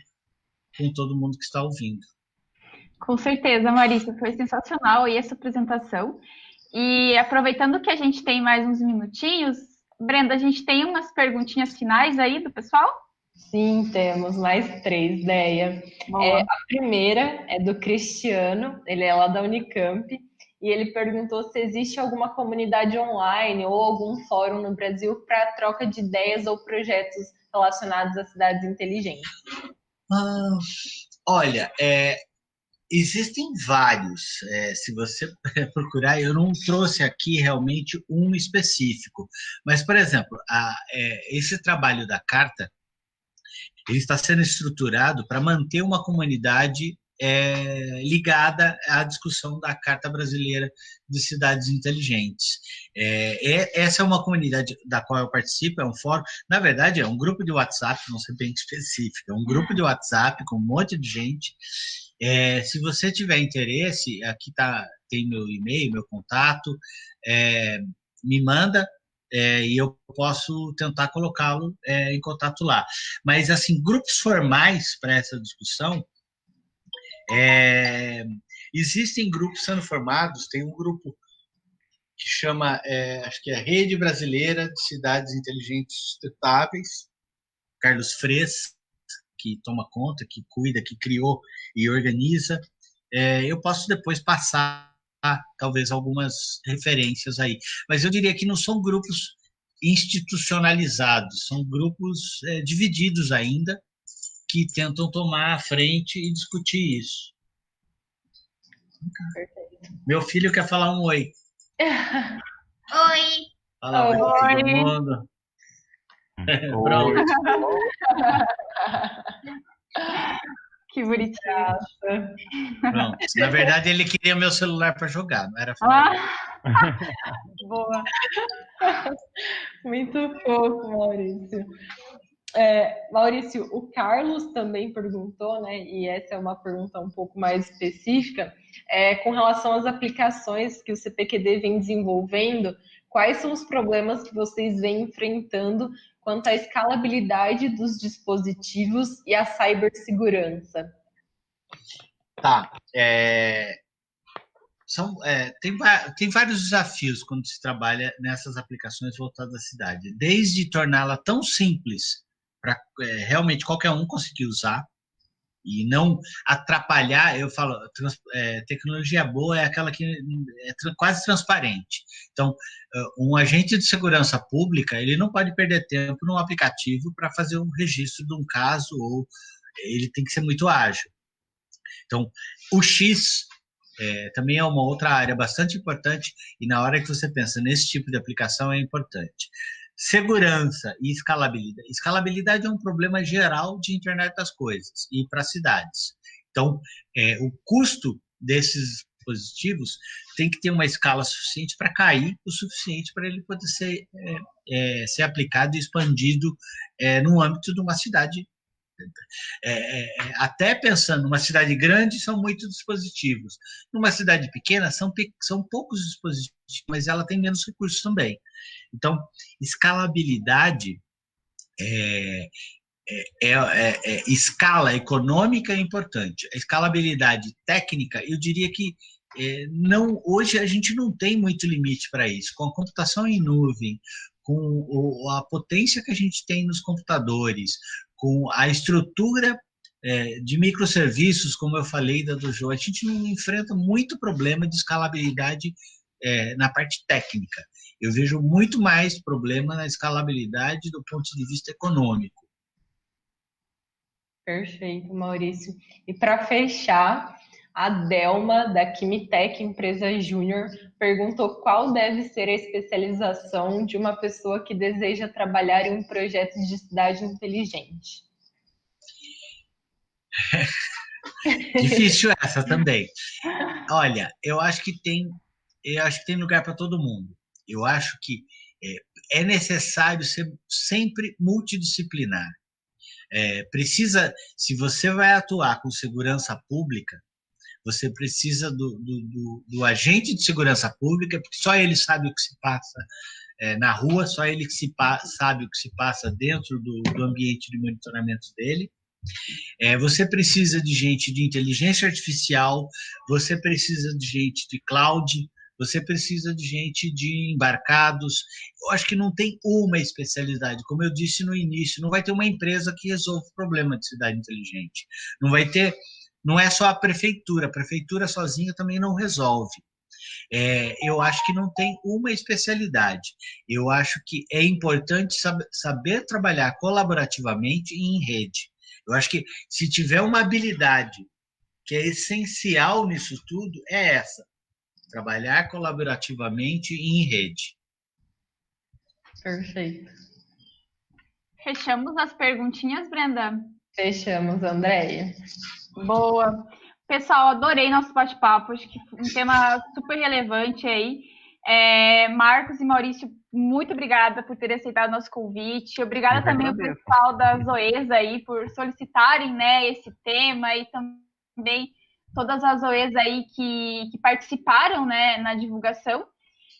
com todo mundo que está ouvindo. Com certeza, Maurício, foi sensacional aí essa apresentação. E aproveitando que a gente tem mais uns minutinhos, Brenda, a gente tem umas perguntinhas finais aí do pessoal? Sim, temos mais 3, Deia. A primeira é do Cristiano, ele é lá da Unicamp, e ele perguntou se existe alguma comunidade online ou algum fórum no Brasil para troca de ideias ou projetos relacionados a cidades inteligentes. Olha, existem vários. Se você procurar, eu não trouxe aqui realmente um específico. Mas, por exemplo, esse trabalho da Carta, ele está sendo estruturado para manter uma comunidade ligada à discussão da Carta Brasileira de Cidades Inteligentes. Essa é uma comunidade da qual eu participo, é um fórum, na verdade é um grupo de WhatsApp, não sei bem específico, é um grupo de WhatsApp com um monte de gente. Se você tiver interesse, aqui tem meu e-mail, meu contato, me manda, e eu posso tentar colocá-lo em contato lá. Mas, assim, grupos formais para essa discussão, existem grupos sendo formados. Tem um grupo que chama, acho que é Rede Brasileira de Cidades Inteligentes Sustentáveis, Carlos Fres, que toma conta, que cuida, que criou e organiza. Eu posso depois passar, talvez, algumas referências aí. Mas eu diria que não são grupos institucionalizados, são grupos divididos ainda, que tentam tomar a frente e discutir isso. Perfeito. Meu filho quer falar um oi. Oi. Fala oi para todo mundo. Pronto. Que bonitinho. Pronto. Na verdade, ele queria meu celular para jogar, não era Boa. Muito fofo, Maurício. Maurício, o Carlos também perguntou, né? E essa é uma pergunta um pouco mais específica, com relação às aplicações que o CPQD vem desenvolvendo, quais são os problemas que vocês vêm enfrentando quanto à escalabilidade dos dispositivos e à cibersegurança? Tá. Tem vários desafios quando se trabalha nessas aplicações voltadas à cidade. Desde torná-la tão simples para realmente qualquer um conseguir usar, e não atrapalhar. Eu falo, tecnologia boa é aquela que é quase transparente. Então, um agente de segurança pública, ele não pode perder tempo num aplicativo para fazer um registro de um caso, ou ele tem que ser muito ágil. Então, o X também é uma outra área bastante importante, e na hora que você pensa nesse tipo de aplicação é importante. Segurança e escalabilidade. Escalabilidade é um problema geral de internet das coisas e para cidades. Então, o custo desses dispositivos tem que ter uma escala suficiente para cair o suficiente para ele poder ser aplicado e expandido no âmbito de uma cidade. Até pensando numa cidade grande, são muitos dispositivos. Numa cidade pequena, são poucos dispositivos, mas ela tem menos recursos também. Então, escalabilidade, escala econômica é importante. A escalabilidade técnica, eu diria que hoje a gente não tem muito limite para isso. Com a computação em nuvem, com a potência que a gente tem nos computadores, com a estrutura de microserviços, como eu falei da Dojo, a gente não enfrenta muito problema de escalabilidade na parte técnica. Eu vejo muito mais problema na escalabilidade do ponto de vista econômico. Perfeito, Maurício. E para fechar, a Delma, da Quimitec, empresa júnior, perguntou qual deve ser a especialização de uma pessoa que deseja trabalhar em um projeto de cidade inteligente. Difícil essa também. Olha, eu acho que tem lugar para todo mundo. Eu acho que é necessário ser sempre multidisciplinar. Se você vai atuar com segurança pública, você precisa do agente de segurança pública, porque só ele sabe o que se passa na rua, só ele sabe o que se passa dentro do ambiente de monitoramento dele. Você precisa de gente de inteligência artificial, você precisa de gente de cloud, você precisa de gente de embarcados. Eu acho que não tem uma especialidade. Como eu disse no início, não vai ter uma empresa que resolva o problema de cidade inteligente. Não é só a prefeitura sozinha também não resolve. Eu acho que não tem uma especialidade. Eu acho que é importante saber trabalhar colaborativamente e em rede. Eu acho que se tiver uma habilidade que é essencial nisso tudo, é essa. Trabalhar colaborativamente e em rede. Perfeito. Fechamos as perguntinhas, Brenda? Fechamos, Andréia. Boa. Pessoal, adorei nosso bate-papo. Acho que foi um tema super relevante aí. Marcos e Maurício, muito obrigada por terem aceitado nosso convite. Obrigada também ao pessoal da Zoesa aí por solicitarem, né, esse tema, e também todas as OEs aí que participaram, né, na divulgação.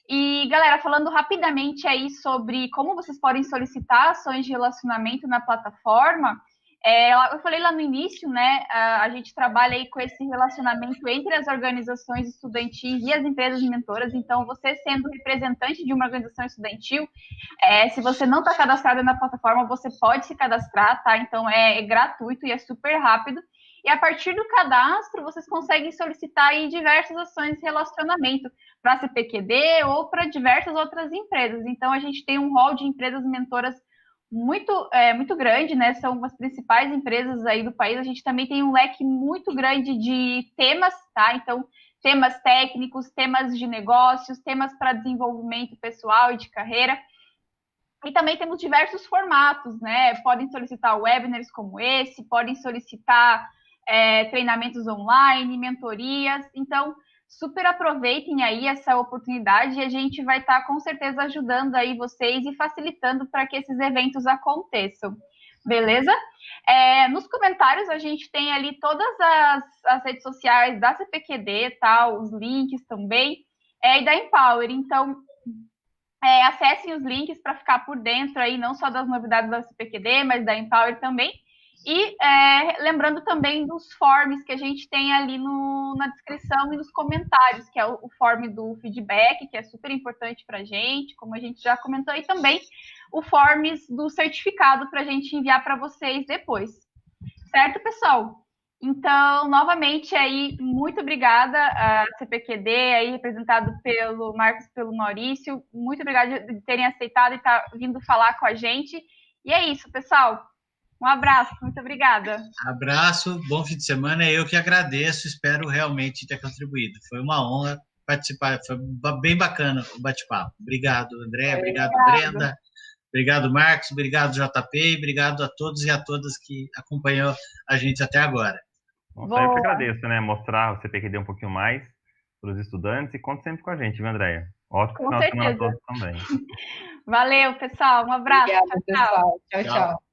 E, galera, falando rapidamente aí sobre como vocês podem solicitar ações de relacionamento na plataforma, eu falei lá no início, né, a gente trabalha aí com esse relacionamento entre as organizações estudantis e as empresas mentoras. Então, você sendo representante de uma organização estudantil, se você não está cadastrado na plataforma, você pode se cadastrar, tá? Então, é gratuito e é super rápido. E a partir do cadastro, vocês conseguem solicitar aí diversas ações de relacionamento para a CPQD ou para diversas outras empresas. Então, a gente tem um rol de empresas mentoras muito grande, né? São as principais empresas aí do país. A gente também tem um leque muito grande de temas, tá? Então, temas técnicos, temas de negócios, temas para desenvolvimento pessoal e de carreira. E também temos diversos formatos, né? Podem solicitar webinars como esse, podem solicitar treinamentos online, mentorias. Então, super aproveitem aí essa oportunidade, e a gente vai estar com certeza ajudando aí vocês e facilitando para que esses eventos aconteçam. Beleza? Nos comentários a gente tem ali todas as redes sociais da CPQD, tá? Os links também, e da Empower. Então, acessem os links para ficar por dentro aí, não só das novidades da CPQD, mas da Empower também. E lembrando também dos forms que a gente tem ali na descrição e nos comentários, que é o form do feedback, que é super importante para a gente, como a gente já comentou, e também o forms do certificado para a gente enviar para vocês depois. Certo, pessoal? Então, novamente, aí, muito obrigada a CPQD, aí, representado pelo Marcos e pelo Maurício. Muito obrigada de terem aceitado e estar vindo falar com a gente. E é isso, pessoal. Um abraço, muito obrigada. Abraço, bom fim de semana. Eu que agradeço, espero realmente ter contribuído. Foi uma honra participar, foi bem bacana o bate-papo. Obrigado, André, obrigado, Brenda, obrigado, Marcos, obrigado, JP, e obrigado a todos e a todas que acompanhou a gente até agora. Nossa, eu que agradeço, né? Mostrar o CPQD um pouquinho mais para os estudantes e conte sempre com a gente, viu, Andréia? Ótimo final de semana a todos também. Valeu, pessoal. Um abraço. Obrigada, pessoal. Tchau, tchau.